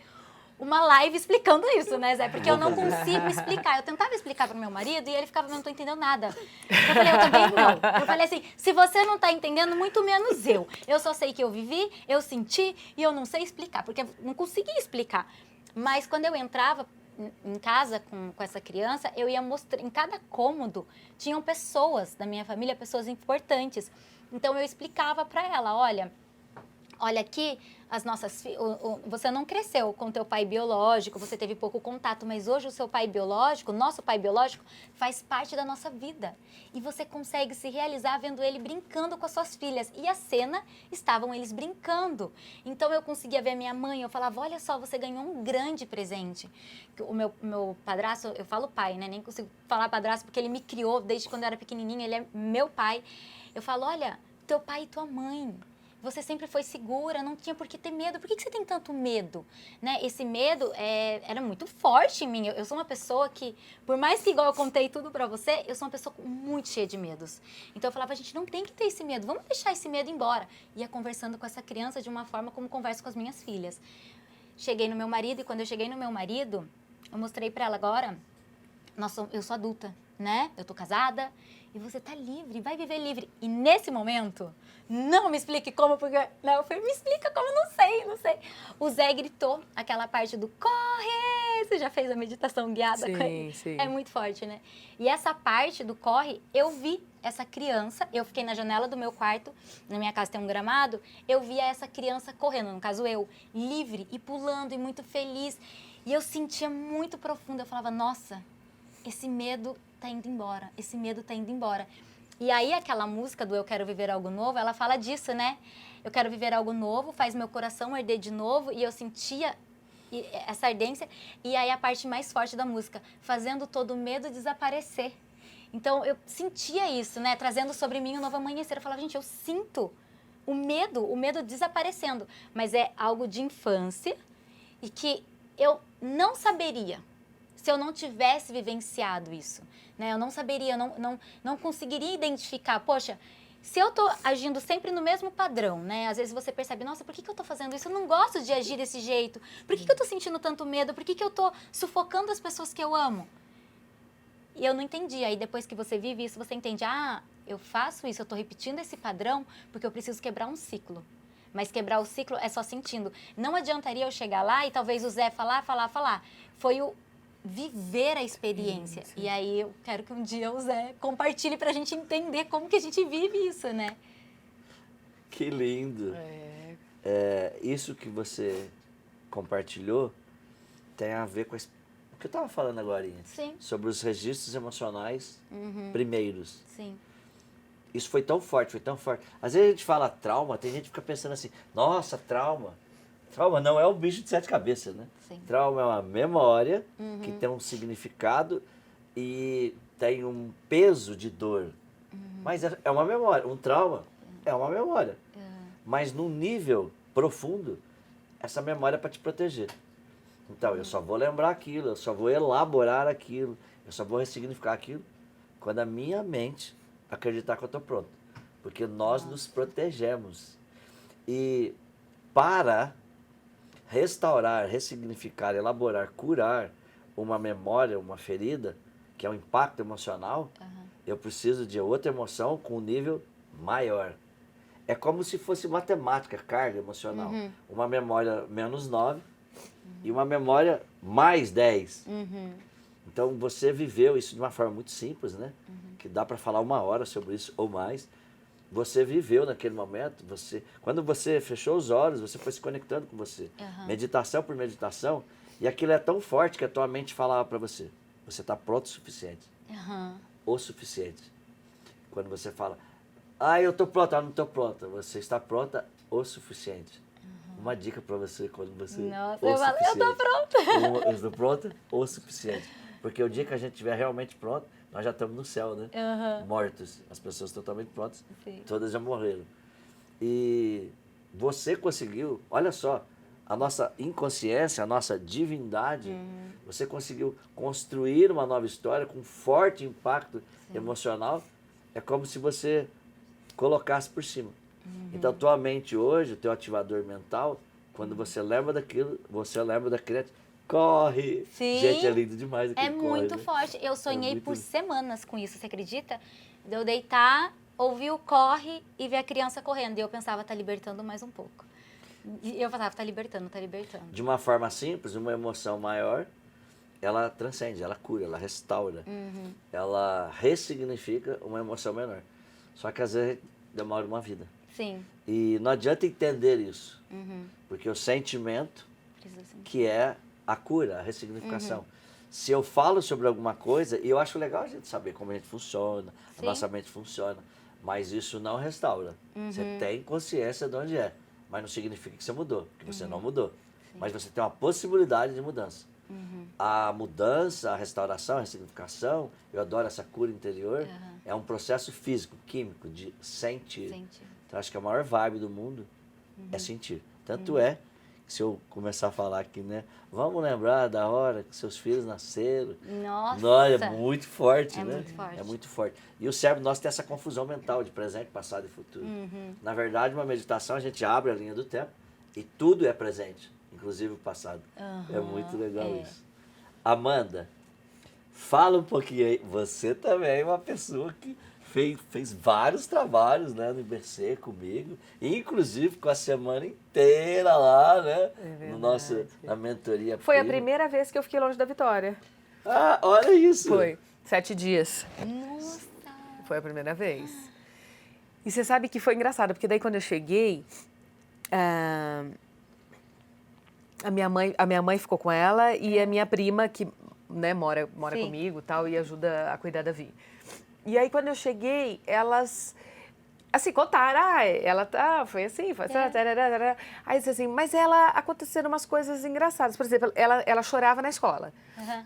C: uma live explicando isso, né, Zé? Porque eu não consigo explicar. Eu tentava explicar pro meu marido e ele ficava, não tô entendendo nada. Eu falei, eu também não. Eu falei assim, se você não tá entendendo, muito menos eu. Eu só sei que eu vivi, eu senti e eu não sei explicar, porque eu não consegui explicar. Mas quando eu entrava em casa com essa criança, eu ia mostrar, em cada cômodo, tinham pessoas da minha família, pessoas importantes. Então, eu explicava para ela, olha aqui, as nossas você não cresceu com teu pai biológico, você teve pouco contato, mas hoje o seu pai biológico, nosso pai biológico, faz parte da nossa vida. E você consegue se realizar vendo ele brincando com as suas filhas. E a cena, estavam eles brincando. Então, eu conseguia ver minha mãe, eu falava, olha só, você ganhou um grande presente. O meu padrasto, eu falo pai, né? Nem consigo falar padrasto porque ele me criou desde quando eu era pequenininha, ele é meu pai. Eu falo, olha, teu pai e tua mãe, você sempre foi segura, não tinha por que ter medo. Por que você tem tanto medo? Né? Esse medo era muito forte em mim. Eu sou uma pessoa que, por mais que igual eu contei tudo pra você, eu sou uma pessoa muito cheia de medos. Então eu falava, a gente não tem que ter esse medo, vamos deixar esse medo embora. Ia conversando com essa criança de uma forma como converso com as minhas filhas. Cheguei no meu marido e quando eu cheguei no meu marido, eu mostrei pra ela agora, eu sou adulta, né? Eu tô casada. E você tá livre, vai viver livre. E nesse momento, não me explique como, porque não, eu falei, me explica como, não sei. O Zé gritou aquela parte do corre! Você já fez a meditação guiada com ele?
B: Sim.
C: É muito forte, né? E essa parte do corre, eu vi essa criança, eu fiquei na janela do meu quarto, na minha casa tem um gramado, eu via essa criança correndo, no caso eu, livre e pulando e muito feliz. E eu sentia muito profundo, eu falava, nossa, esse medo tá indo embora, esse medo tá indo embora. E aí aquela música do Eu Quero Viver Algo Novo, ela fala disso, né? Eu quero viver algo novo, faz meu coração arder de novo, e eu sentia essa ardência, e aí a parte mais forte da música, fazendo todo o medo desaparecer. Então eu sentia isso, né? Trazendo sobre mim um novo amanhecer. Eu falava, gente, eu sinto o medo desaparecendo, mas é algo de infância e que eu não saberia se eu não tivesse vivenciado isso, né? Eu não saberia, não conseguiria identificar, poxa, se eu tô agindo sempre no mesmo padrão, né? Às vezes você percebe, nossa, por que eu tô fazendo isso? Eu não gosto de agir desse jeito. Por que eu tô sentindo tanto medo? Por que eu tô sufocando as pessoas que eu amo? E eu não entendi. Aí depois que você vive isso, você entende, eu faço isso, eu tô repetindo esse padrão porque eu preciso quebrar um ciclo. Mas quebrar o ciclo é só sentindo. Não adiantaria eu chegar lá e talvez o Zé falar. Foi viver a experiência. E aí eu quero que um dia o Zé compartilhe pra gente entender como que a gente vive isso, né?
A: Que lindo. Isso que você compartilhou tem a ver com o que eu estava falando agora,
C: Sim.
A: sobre os registros emocionais primeiros.
C: Sim.
A: Isso foi tão forte, foi tão forte. Às vezes a gente fala trauma, tem gente que fica pensando assim, nossa, trauma. Trauma não é um bicho de 7 cabeças, né?
C: Sim.
A: Trauma é uma memória que tem um significado e tem um peso de dor. Mas é uma memória. Um trauma é uma memória. Mas num nível profundo, essa memória é para te proteger. Então, eu só vou lembrar aquilo, eu só vou elaborar aquilo, eu só vou ressignificar aquilo quando a minha mente acreditar que eu estou pronto. Porque nós nos protegemos. E para restaurar, ressignificar, elaborar, curar uma memória, uma ferida, que é um impacto emocional, eu preciso de outra emoção com um nível maior. É como se fosse matemática, carga emocional. Uma memória -9 e uma memória mais 10. Então você viveu isso de uma forma muito simples, né? Que dá para falar 1 hora sobre isso ou mais. Você viveu naquele momento, quando você fechou os olhos, você foi se conectando com você. Meditação por meditação, e aquilo é tão forte que a tua mente falava para você, você está pronto o suficiente. O suficiente. Quando você fala, eu estou pronta, não estou pronta, você está pronta o suficiente. Uma dica para você quando você...
C: Nossa, eu estou pronta.
A: Eu estou pronta o suficiente. Porque o dia que a gente estiver realmente pronto, nós já estamos no céu, né? Mortos. As pessoas totalmente prontas, todas já morreram. E você conseguiu, olha só, a nossa inconsciência, a nossa divindade, você conseguiu construir uma nova história com forte impacto emocional. É como se você colocasse por cima. Então, tua mente hoje, o teu ativador mental, quando você lembra daquilo, você lembra da criança, corre!
C: Sim.
A: Gente, é lindo demais
C: É
A: aquele
C: muito
A: corre, né?
C: forte. Eu sonhei
A: muito...
C: por semanas com isso, você acredita? De eu deitar, ouvir o corre e ver a criança correndo. E eu pensava, tá libertando mais um pouco. E eu pensava, tá libertando, tá libertando.
A: De uma forma simples, uma emoção maior, ela transcende, ela cura, ela restaura. Ela ressignifica uma emoção menor. Só que às vezes demora uma vida.
C: Sim.
A: E não adianta entender isso. Porque o sentimento, que é a cura, a ressignificação. Se eu falo sobre alguma coisa, e eu acho legal a gente saber como a gente funciona, a nossa mente funciona, mas isso não restaura. Você tem consciência de onde é, mas não significa que você mudou, que você não mudou. Mas você tem uma possibilidade de mudança. A mudança, a restauração, a ressignificação, eu adoro essa cura interior, é um processo físico, químico, de sentir. Então, acho que a maior vibe do mundo é sentir. Tanto é que se eu começar a falar aqui, né? Vamos lembrar da hora que seus filhos nasceram.
C: Nossa!
A: É muito forte,
C: É
A: né?
C: muito forte.
A: É muito forte. E o cérebro nosso tem essa confusão mental de presente, passado e futuro. Na verdade, uma meditação, a gente abre a linha do tempo e tudo é presente, inclusive o passado. É muito legal isso. Amanda, fala um pouquinho aí. Você também é uma pessoa que fez vários trabalhos, né, no IBC comigo, inclusive com a semana inteira lá, né, na mentoria.
B: Foi a primeira vez que eu fiquei longe da Vitória.
A: Ah, olha isso.
B: Foi, 7 dias.
C: Nossa!
B: Foi a primeira vez. E você sabe que foi engraçado, porque daí quando eu cheguei, a minha mãe ficou com ela e a minha prima, que, né, mora comigo e tal, e ajuda a cuidar da Vi. E aí, quando eu cheguei, elas, assim, contaram, ela foi assim, foi assim, aí disse assim, mas aconteceram umas coisas engraçadas. Por exemplo, ela chorava na escola.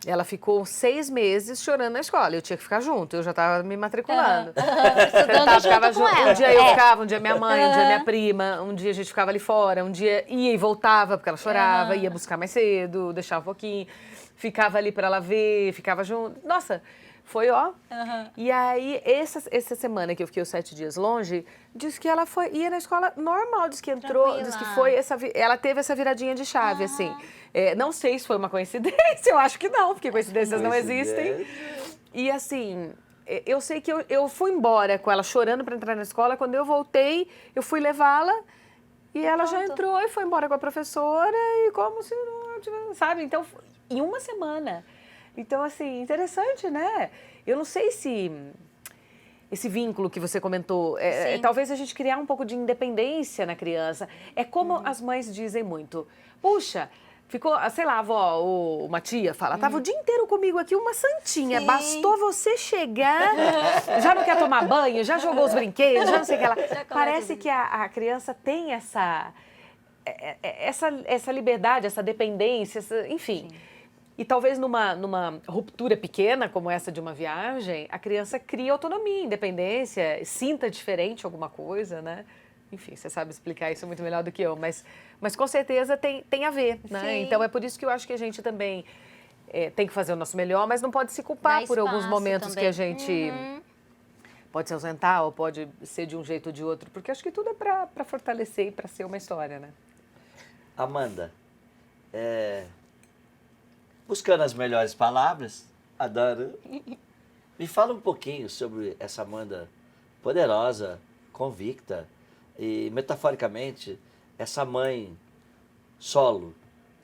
B: Ela ficou 6 meses chorando na escola, eu tinha que ficar junto, eu já estava me matriculando.
C: Estudando
B: ficava
C: junto com ela.
B: Um dia eu ficava, um dia minha mãe, um dia minha prima, um dia a gente ficava ali fora, um dia ia e voltava, porque ela chorava, ia buscar mais cedo, deixava um pouquinho, ficava ali para ela ver, ficava junto. Nossa... Foi, ó. E aí, essa semana que eu fiquei os 7 dias longe, disse que ela ia na escola normal, disse que entrou,
C: Tranquila.
B: disse que foi ela teve essa viradinha de chave, assim. Não sei se foi uma coincidência, eu acho que não, porque coincidências não existem. E assim, eu sei que eu fui embora com ela chorando para entrar na escola, quando eu voltei, eu fui levá-la e ela já entrou e foi embora com a professora e como se não tivesse, sabe? Então, em uma semana... Então, assim, interessante, né? Eu não sei se esse vínculo que você comentou, talvez a gente criar um pouco de independência na criança. É como as mães dizem muito. Puxa, ficou, sei lá, a avó ou uma tia fala, tava o dia inteiro comigo aqui, uma santinha,
C: Sim.
B: bastou você chegar, já não quer tomar banho, já jogou os brinquedos, já não sei o que lá. Parece que a criança tem essa liberdade, essa dependência, enfim. Sim. E talvez numa ruptura pequena, como essa de uma viagem, a criança cria autonomia, independência, sinta diferente alguma coisa, né? Enfim, você sabe explicar isso muito melhor do que eu, mas com certeza tem a ver, né? Sim. Então é por isso que eu acho que a gente também tem que fazer o nosso melhor, mas não pode se culpar por alguns momentos também. Que a gente pode se ausentar ou pode ser de um jeito ou de outro, porque acho que tudo é para fortalecer e para ser uma história, né?
A: Amanda, buscando as melhores palavras, adoro. Me fala um pouquinho sobre essa Amanda poderosa, convicta e, metaforicamente, essa mãe solo,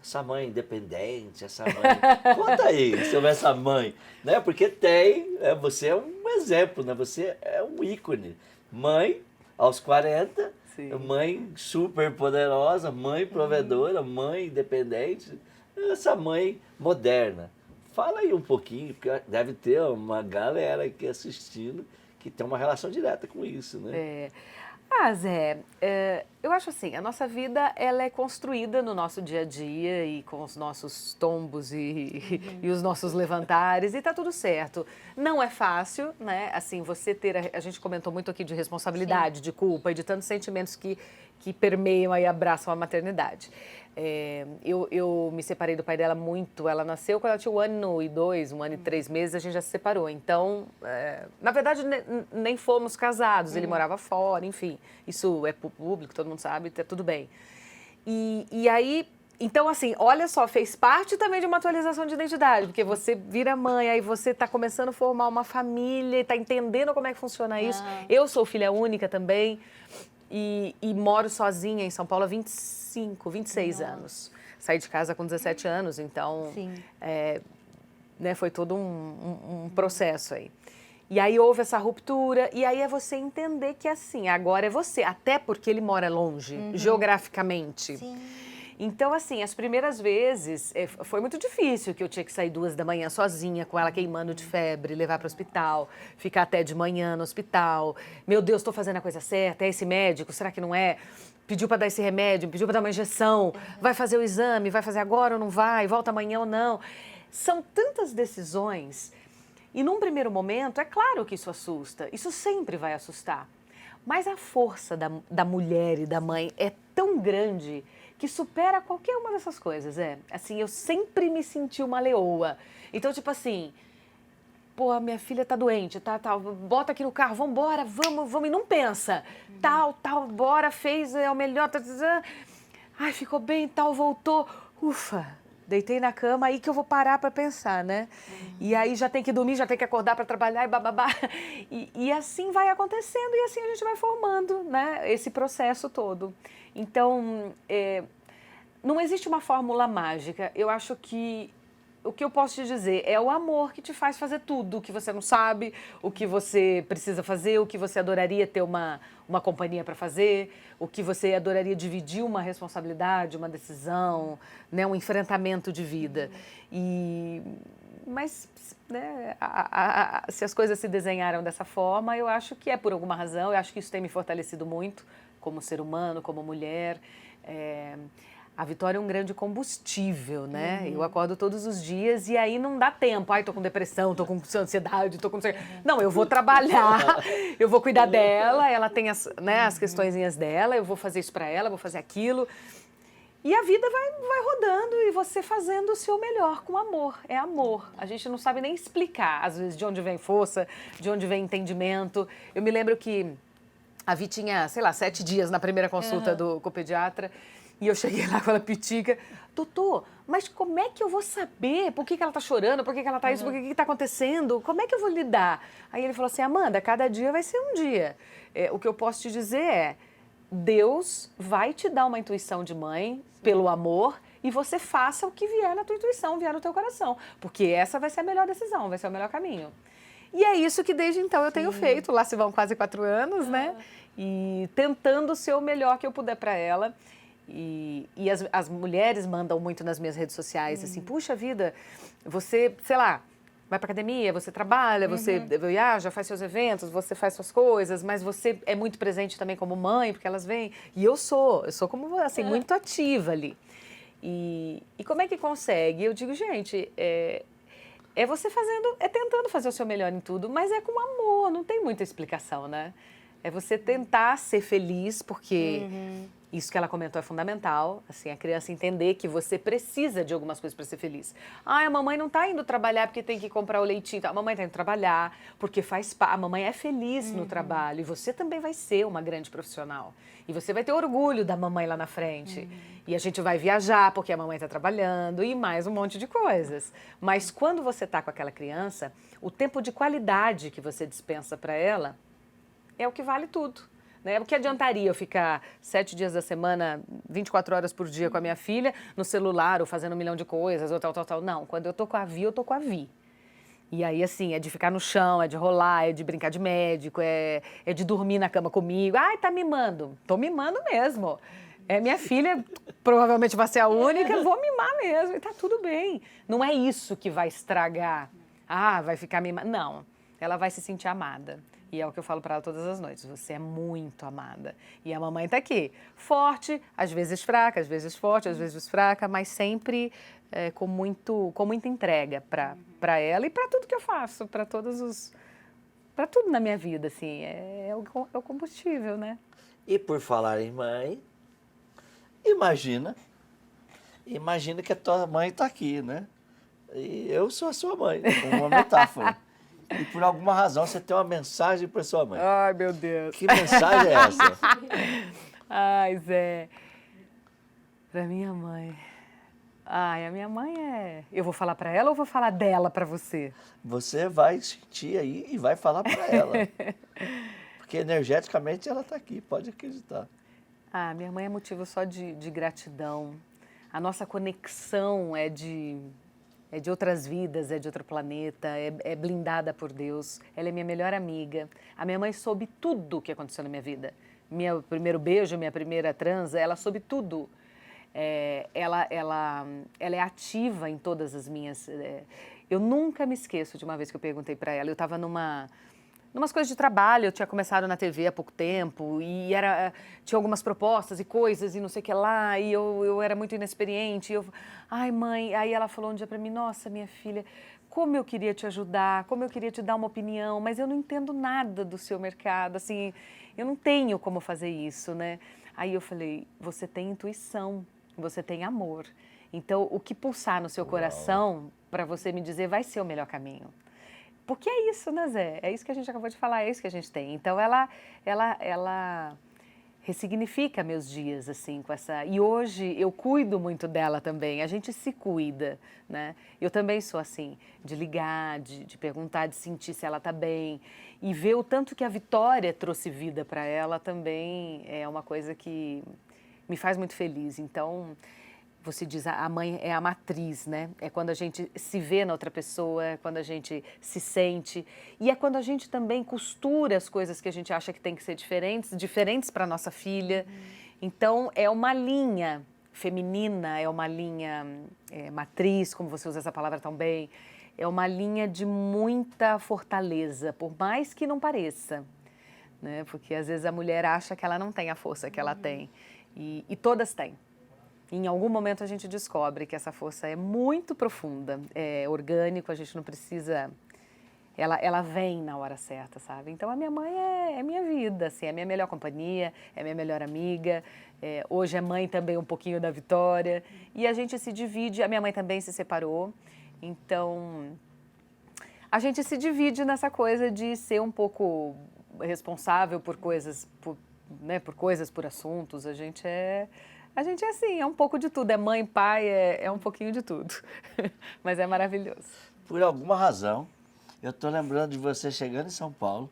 A: essa mãe independente, essa mãe... Conta aí sobre essa mãe, né? Porque você é um exemplo, né? Você é um ícone. Mãe, aos 40, sim. Mãe super poderosa, mãe provedora, mãe independente, essa mãe moderna. Fala aí um pouquinho, porque deve ter uma galera aqui assistindo que tem uma relação direta com isso, né?
B: Zé, eu acho assim, a nossa vida ela é construída no nosso dia a dia e com os nossos tombos e os nossos levantares e tá tudo certo. Não é fácil, né? Assim, você ter, a gente comentou muito aqui de responsabilidade, sim. De culpa e de tantos sentimentos que permeiam e abraçam a maternidade. Eu me separei do pai dela muito, ela nasceu quando ela tinha 1 ano e 2, 1 ano e 3 meses, a gente já se separou. Então, na verdade, nem fomos casados, ele morava fora, enfim. Isso é público, todo mundo sabe, tá tudo bem. E aí, então assim, olha só, fez parte também de uma atualização de identidade, porque você vira mãe, aí você tá começando a formar uma família, tá entendendo como é que funciona isso. Eu sou filha única também. E moro sozinha em São Paulo há 26 anos. Saí de casa com 17 anos, então né, foi todo um processo aí. E aí houve essa ruptura, e aí é você entender que assim, agora é você, até porque ele mora longe, geograficamente. Sim. Então, assim, as primeiras vezes foi muito difícil, que eu tinha que sair 2 da manhã sozinha, com ela queimando de febre, levar para o hospital, ficar até de manhã no hospital. Meu Deus, estou fazendo a coisa certa, é esse médico, será que não é? Pediu para dar esse remédio, pediu para dar uma injeção, vai fazer o exame, vai fazer agora ou não vai, volta amanhã ou não. São tantas decisões, e num primeiro momento, é claro que isso assusta, isso sempre vai assustar. Mas a força da mulher e da mãe é tão grande que supera qualquer uma dessas coisas, Assim, eu sempre me senti uma leoa. Então, tipo assim, pô, minha filha tá doente, tá, bota aqui no carro, vambora, vamos, e não pensa. Tal, bora, fez, é o melhor, ai, ficou bem, tal, voltou, ufa, deitei na cama, aí que eu vou parar pra pensar, né? E aí já tem que dormir, já tem que acordar pra trabalhar e bababá. E assim vai acontecendo e assim a gente vai formando, né, esse processo todo. Então, não existe uma fórmula mágica. Eu acho que o que eu posso te dizer é o amor que te faz fazer tudo o que você não sabe, o que você precisa fazer, o que você adoraria ter uma companhia para fazer, o que você adoraria dividir uma responsabilidade, uma decisão, né, um enfrentamento de vida. Mas, né, se as coisas se desenharam dessa forma, eu acho que é por alguma razão, eu acho que isso tem me fortalecido muito como ser humano, como mulher. A Vitória é um grande combustível, né? Eu acordo todos os dias e aí não dá tempo. Ai, tô com depressão, tô com ansiedade, tô com... Não, eu vou trabalhar, eu vou cuidar dela, ela tem as questõezinhas dela, eu vou fazer isso pra ela, vou fazer aquilo. E a vida vai rodando e você fazendo o seu melhor com amor. É amor. A gente não sabe nem explicar, às vezes, de onde vem força, de onde vem entendimento. Eu me lembro que a Vi tinha, sei lá, 7 dias na primeira consulta com o pediatra. E eu cheguei lá com ela pitica, doutor, mas como é que eu vou saber por que ela tá chorando, por que ela tá isso, por que tá acontecendo, como é que eu vou lidar? Aí ele falou assim, Amanda, cada dia vai ser um dia. O que eu posso te dizer é, Deus vai te dar uma intuição de mãe, pelo amor, e você faça o que vier na tua intuição, vier no teu coração, porque essa vai ser a melhor decisão, vai ser o melhor caminho. E é isso que desde então eu tenho feito, lá se vão quase 4 anos, né? E tentando ser o melhor que eu puder para ela. E as mulheres mandam muito nas minhas redes sociais, assim, puxa vida, você, sei lá, vai pra academia, você trabalha, você viaja, faz seus eventos, você faz suas coisas, mas você é muito presente também como mãe, porque elas vêm. E eu sou como, assim, muito ativa ali. E como é que consegue? Eu digo, gente, é você fazendo, é tentando fazer o seu melhor em tudo, mas é com amor, não tem muita explicação, né? É você tentar ser feliz, porque isso que ela comentou é fundamental, assim, a criança entender que você precisa de algumas coisas para ser feliz. Ah, a mamãe não está indo trabalhar porque tem que comprar o leitinho, a mamãe está indo trabalhar porque a mamãe é feliz no trabalho e você também vai ser uma grande profissional. E você vai ter orgulho da mamãe lá na frente. E a gente vai viajar porque a mamãe está trabalhando e mais um monte de coisas. Mas quando você está com aquela criança, o tempo de qualidade que você dispensa para ela é o que vale tudo. Né? O que adiantaria eu ficar 7 dias da semana, 24 horas por dia com a minha filha, no celular, ou fazendo 1 milhão de coisas, ou tal. Não, quando eu tô com a Vi, eu tô com a Vi. E aí, assim, é de ficar no chão, é de rolar, é de brincar de médico, é de dormir na cama comigo. Ai, tá mimando. Tô mimando mesmo. É minha filha, provavelmente vai ser a única, vou mimar mesmo. E tá tudo bem. Não é isso que vai estragar. Ah, vai ficar mimando. Não, ela vai se sentir amada. E é o que eu falo para ela todas as noites, você é muito amada. E a mamãe tá aqui, forte, às vezes fraca, às vezes forte, às vezes fraca, mas sempre com muita entrega para ela e para tudo que eu faço, para tudo na minha vida, assim, é o combustível, né?
A: E por falar em mãe, imagina que a tua mãe está aqui, né? E eu sou a sua mãe, uma metáfora. E por alguma razão você tem uma mensagem para sua mãe.
B: Ai, meu Deus.
A: Que mensagem é essa?
B: Ai, Zé. Pra minha mãe. Ai, a minha mãe é... Eu vou falar pra ela ou vou falar dela pra você?
A: Você vai sentir aí e vai falar para ela. Porque energeticamente ela está aqui, pode acreditar.
B: Ah, minha mãe é motivo só de gratidão. A nossa conexão é de outras vidas, é de outro planeta, é blindada por Deus. Ela é minha melhor amiga. A minha mãe soube tudo o que aconteceu na minha vida. Meu primeiro beijo, minha primeira transa, ela soube tudo. Ela é ativa em todas as minhas... Eu nunca me esqueço de uma vez que eu perguntei para ela, eu estava numas coisas de trabalho, eu tinha começado na TV há pouco tempo e tinha algumas propostas e coisas e não sei o que lá, e eu era muito inexperiente. Ai, mãe, aí ela falou um dia para mim, nossa, minha filha, como eu queria te ajudar, como eu queria te dar uma opinião, mas eu não entendo nada do seu mercado, assim, eu não tenho como fazer isso, né? Aí eu falei, você tem intuição, você tem amor. Então, o que pulsar no seu coração, para você me dizer, vai ser o melhor caminho. Porque é isso, né, Zé? É isso que a gente acabou de falar, é isso que a gente tem. Então, ela ressignifica meus dias, assim, com essa... E hoje eu cuido muito dela também, a gente se cuida, né? Eu também sou assim, de ligar, de perguntar, de sentir se ela tá bem. E ver o tanto que a Vitória trouxe vida para ela também é uma coisa que me faz muito feliz. Então... Você diz, a mãe é a matriz, né? É quando a gente se vê na outra pessoa, é quando a gente se sente. E é quando a gente também costura as coisas que a gente acha que tem que ser diferentes para nossa filha. Então, é uma linha feminina, é uma linha matriz, como você usa essa palavra tão bem. É uma linha de muita fortaleza, por mais que não pareça. Né? Porque, às vezes, a mulher acha que ela não tem a força que ela tem. E todas têm. Em algum momento a gente descobre que essa força é muito profunda, é orgânico, a gente não precisa... Ela vem na hora certa, sabe? Então a minha mãe é minha vida, assim, é minha melhor companhia, é minha melhor amiga. Hoje é mãe também um pouquinho da Vitória. E a gente se divide, a minha mãe também se separou. Então a gente se divide nessa coisa de ser um pouco responsável por coisas, por assuntos. A gente é assim, é um pouco de tudo. É mãe, pai, é um pouquinho de tudo. Mas é maravilhoso.
A: Por alguma razão, eu estou lembrando de você chegando em São Paulo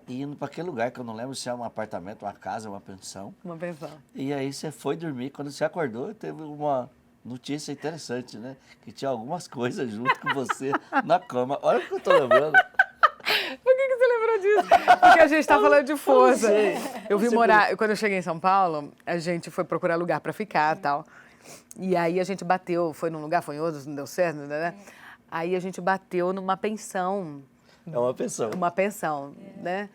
A: e indo para aquele lugar que eu não lembro se é um apartamento, uma casa, uma pensão.
B: Uma pensão.
A: E aí você foi dormir. Quando você acordou, teve uma notícia interessante, né? Que tinha algumas coisas junto com você na cama. Olha o que eu tô lembrando.
B: Por que você lembrou disso? Porque a gente tá falando de força.
A: sei.
B: Eu vim
A: Você
B: morar, quando eu cheguei em São Paulo, a gente foi procurar lugar pra ficar e tal. E aí a gente bateu, foi num lugar, foi em outro, não deu certo, né? Aí a gente bateu numa pensão.
A: É uma pessoa.
B: Uma pensão, né?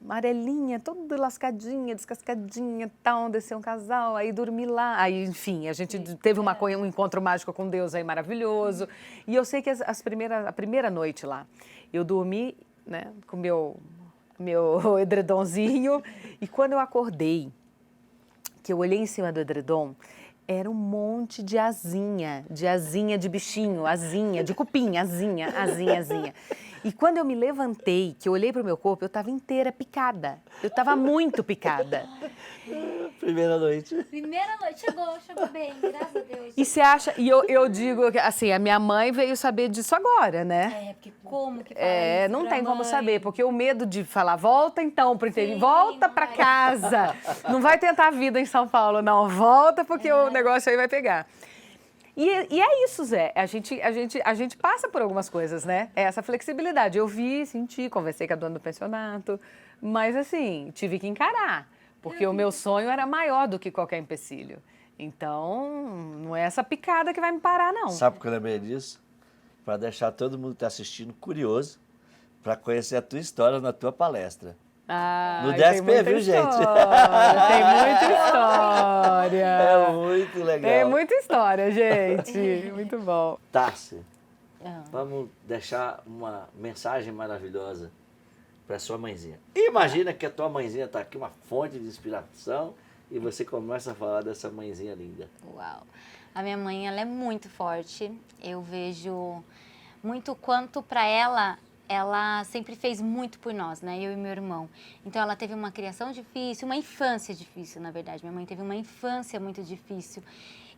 B: Amarelinha, toda lascadinha, descascadinha, tal, desceu um casal, aí dormi lá. Aí, enfim, a gente teve um encontro mágico com Deus aí maravilhoso. E eu sei que a primeira noite lá, eu dormi, né, com meu edredomzinho, e quando eu acordei, que eu olhei em cima do edredom, era um monte de asinha de bichinho, asinha, de cupim, asinha. E quando eu me levantei, que eu olhei para o meu corpo, eu estava inteira picada. Eu estava muito picada.
A: Primeira noite.
C: Primeira noite, chegou bem, graças a Deus.
B: E você acha, e eu digo que, assim, a minha mãe veio saber disso agora, né?
C: Porque como que fala isso
B: Não
C: pra
B: tem como
C: mãe?
B: saber, porque o medo de falar, volta então pro interior,
C: Sim,
B: volta
C: não
B: para
C: vai.
B: casa. Não vai tentar a vida em São Paulo, não. Volta porque o negócio aí vai pegar. E é isso, Zé. A gente passa por algumas coisas, né? É essa flexibilidade. Eu vi, senti, conversei com a dona do pensionato, mas assim, tive que encarar, porque o meu sonho era maior do que qualquer empecilho. Então, não é essa picada que vai me parar, não.
A: Sabe por que eu lembrei disso? Para deixar todo mundo que está assistindo curioso para conhecer a tua história na tua palestra. No
B: tem
A: DSP,
B: muita
A: viu, gente?
B: história, tem muita história.
A: É muito legal.
B: Tem muita história, gente. Muito bom.
A: Tássia, vamos deixar uma mensagem maravilhosa para sua mãezinha. Imagina que a tua mãezinha está aqui, uma fonte de inspiração, e você começa a falar dessa mãezinha linda.
C: Uau. A minha mãe, ela é muito forte. Eu vejo muito quanto para ela sempre fez muito por nós, né? Eu e meu irmão. Então, ela teve uma criação difícil, uma infância difícil, na verdade. Minha mãe teve uma infância muito difícil.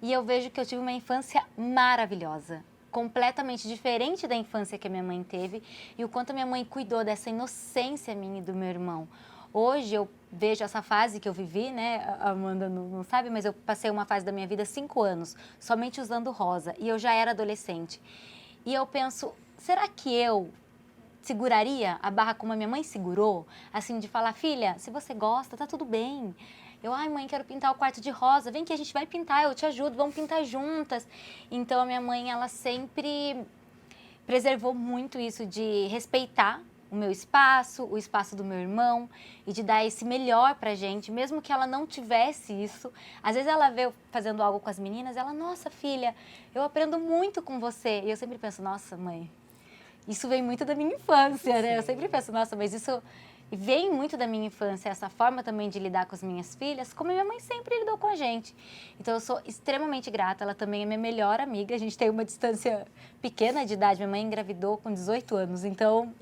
C: E eu vejo que eu tive uma infância maravilhosa, completamente diferente da infância que a minha mãe teve e o quanto a minha mãe cuidou dessa inocência minha e do meu irmão. Hoje eu vejo essa fase que eu vivi, né? A Amanda não sabe, mas eu passei uma fase da minha vida 5 anos, somente usando rosa, e eu já era adolescente. E eu penso, será que eu seguraria a barra como a minha mãe segurou? Assim, de falar, filha, se você gosta, tá tudo bem. Ai, mãe, quero pintar o quarto de rosa. Vem que a gente vai pintar, eu te ajudo, vamos pintar juntas. Então, a minha mãe, ela sempre preservou muito isso de respeitar o meu espaço, o espaço do meu irmão e de dar esse melhor pra gente, mesmo que ela não tivesse isso. Às vezes ela vê eu fazendo algo com as meninas, ela, nossa, filha, eu aprendo muito com você. E eu sempre penso, nossa, mãe, isso vem muito da minha infância, né? Eu sempre penso, nossa, mas isso vem muito da minha infância, essa forma também de lidar com as minhas filhas, como a minha mãe sempre lidou com a gente. Então, eu sou extremamente grata, ela também é minha melhor amiga, a gente tem uma distância pequena de idade, minha mãe engravidou com 18 anos, então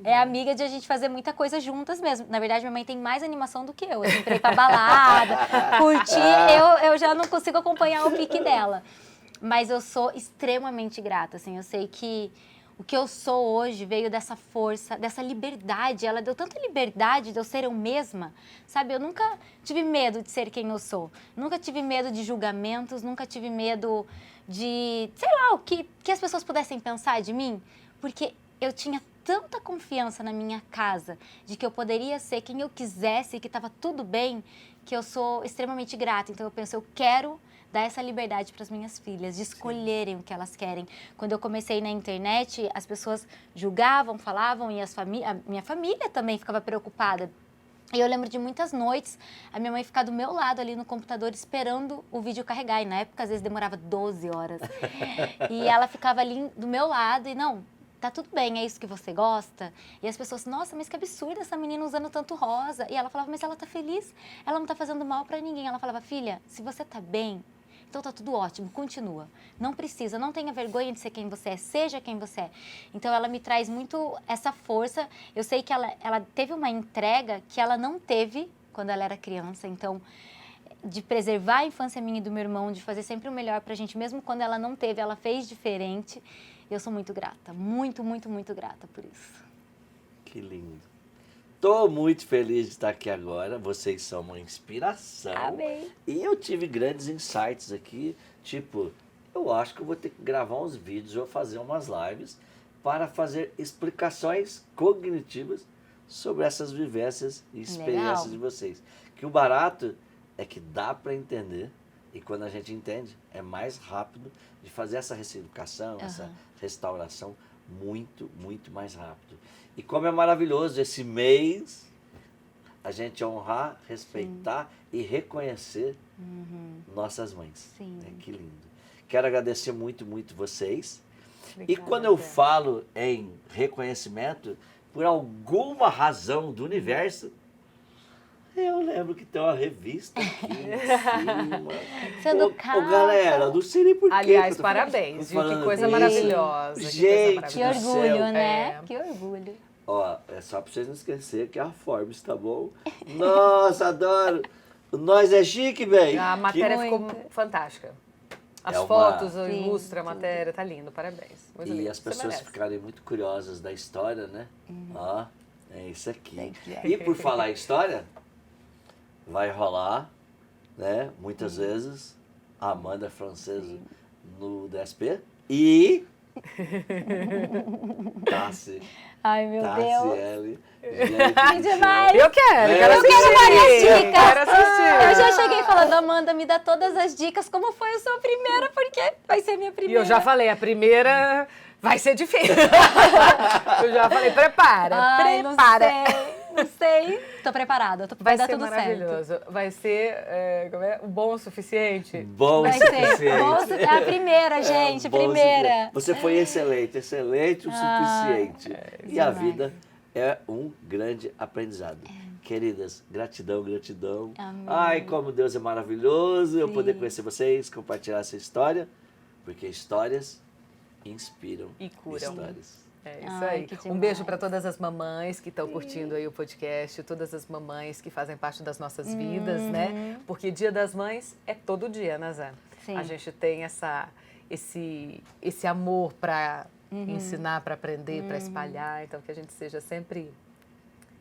C: é amiga de a gente fazer muita coisa juntas mesmo. Na verdade, minha mãe tem mais animação do que eu sempre ir pra balada, curtir, eu já não consigo acompanhar o pique dela. Mas eu sou extremamente grata, assim, eu sei que o que eu sou hoje veio dessa força, dessa liberdade. Ela deu tanta liberdade de eu ser eu mesma, sabe? Eu nunca tive medo de ser quem eu sou. Nunca tive medo de julgamentos, nunca tive medo de, sei lá, o que as pessoas pudessem pensar de mim. Porque eu tinha tanta confiança na minha casa de que eu poderia ser quem eu quisesse e que estava tudo bem, que eu sou extremamente grata. Então eu penso, eu quero dar essa liberdade para as minhas filhas, de escolherem o que elas querem. Quando eu comecei na internet, as pessoas julgavam, falavam, e a minha família também ficava preocupada. E eu lembro de muitas noites, a minha mãe ficar do meu lado ali no computador esperando o vídeo carregar. E na época, às vezes, demorava 12 horas. E ela ficava ali do meu lado e, não, tá tudo bem, é isso que você gosta? E as pessoas, nossa, mas que absurdo essa menina usando tanto rosa. E ela falava, mas ela tá feliz, ela não tá fazendo mal para ninguém. Ela falava, filha, se você tá bem, então tá tudo ótimo, continua. Não precisa, não tenha vergonha de ser quem você é, seja quem você é. Então ela me traz muito essa força. Eu sei que ela teve uma entrega que ela não teve quando ela era criança. Então, de preservar a infância minha e do meu irmão, de fazer sempre o melhor pra gente, mesmo quando ela não teve, ela fez diferente. Eu sou muito grata, muito, muito, muito grata por isso.
A: Que lindo. Tô muito feliz de estar aqui agora. Vocês são uma inspiração.
C: Amém.
A: E eu tive grandes insights aqui, tipo, eu acho que eu vou ter que gravar uns vídeos ou fazer umas lives para fazer explicações cognitivas sobre essas vivências e experiências
C: Legal.
A: de vocês. Que o barato é que dá para entender, e quando a gente entende, é mais rápido de fazer essa ressignificação, essa restauração muito, muito mais rápido. E como é maravilhoso esse mês, a gente honrar, respeitar e reconhecer nossas mães.
C: Sim.
A: Que lindo. Quero agradecer muito, muito vocês. E
B: Obrigada,
A: quando eu
B: Zé.
A: falo em reconhecimento, por alguma razão do universo, eu lembro que tem uma revista aqui em cima.
C: Sendo
A: Ô,
C: capa.
A: galera, não sei nem porquê.
B: Aliás, parabéns, viu? Que coisa maravilhosa.
A: Gente,
C: Que
A: do
C: orgulho,
A: céu.
C: né?
B: É.
C: Que orgulho.
A: Ó, é só pra vocês não esquecerem que é a Forbes, tá bom? Nossa, adoro. Nós é chique, velho.
B: A matéria ficou
C: Muito.
B: fantástica. As
A: É uma-
B: fotos,
C: Sim,
B: ilustra a matéria, tá lindo, parabéns. Muito
A: E
B: lindo.
A: as
B: Você
A: pessoas
B: merece.
A: ficarem muito curiosas da história, né? Ó, é isso aqui.
C: Daqui, ó.
A: E por falar em história, vai rolar, né? Muitas vezes, a Amanda Francesa no DSP e Tassi,
C: Ai, meu Deus.
A: Tassiele.
C: Que demais.
B: Eu quero,
A: É.
B: quero
A: Eu
B: assistir.
C: quero várias dicas.
B: Quero assistir.
C: Eu já cheguei falando, Amanda, me dá todas as dicas. Como foi a sua primeira? Porque vai ser minha
B: E
C: primeira.
B: eu já falei, a primeira vai ser difícil. Eu já falei, prepara,
C: Ai,
B: prepara.
C: Não sei. Tô preparada.
B: Vai
C: dar
B: ser
C: tudo certo.
B: maravilhoso. Vai ser como é? O bom o suficiente.
A: Bom o
C: Vai ser.
A: suficiente.
C: Nossa, é a primeira, gente.
A: É, bom o
C: primeira.
A: suficiente. Você foi excelente, excelente o suficiente. E a
C: demais.
A: vida é um grande aprendizado. Queridas, gratidão, gratidão.
C: Amém.
A: Ai, como Deus é maravilhoso eu
C: Sim.
A: poder conhecer vocês, compartilhar essa história, porque histórias inspiram
B: E curam.
A: histórias.
B: É isso
C: Ai,
B: aí.
C: que
B: Um beijo
C: demais.
B: para todas as mamães que estão curtindo aí o podcast, todas as mamães que fazem parte das nossas vidas, né? Porque Dia das Mães é todo dia, né, Zé?
C: Sim.
B: A gente tem esse amor para ensinar, para aprender, para espalhar, então que a gente seja sempre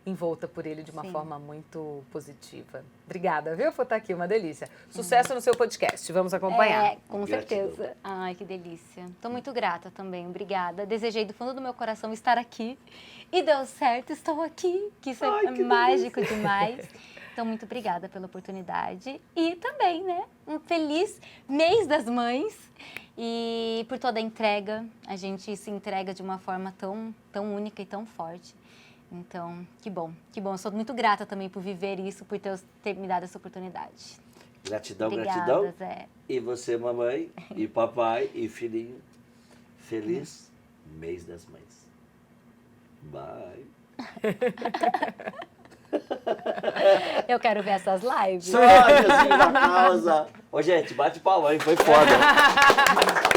B: envolta por ele de uma
C: Sim.
B: forma muito positiva. Obrigada, viu, por estar aqui, uma delícia. Sucesso no seu podcast, vamos acompanhar.
C: É, com
A: Gratidão.
C: certeza. Ai, que delícia. Tô muito grata também, obrigada. Desejei do fundo do meu coração estar aqui. E deu certo, estou aqui, que isso
A: Ai,
C: é
A: que
C: mágico demais. Então, muito obrigada pela oportunidade. E também, né, um feliz mês das mães. E por toda a entrega, a gente se entrega de uma forma tão única e tão forte. Então, que bom, que bom. Eu sou muito grata também por viver isso, por ter me dado essa oportunidade.
A: Gratidão,
C: Obrigada,
A: gratidão.
C: Zé.
A: E você, mamãe, e papai, e filhinho, feliz mês das mães. Bye.
C: Eu quero ver essas lives.
A: Só, Jesus, na causa. Ô, gente, bate palma aí, foi foda.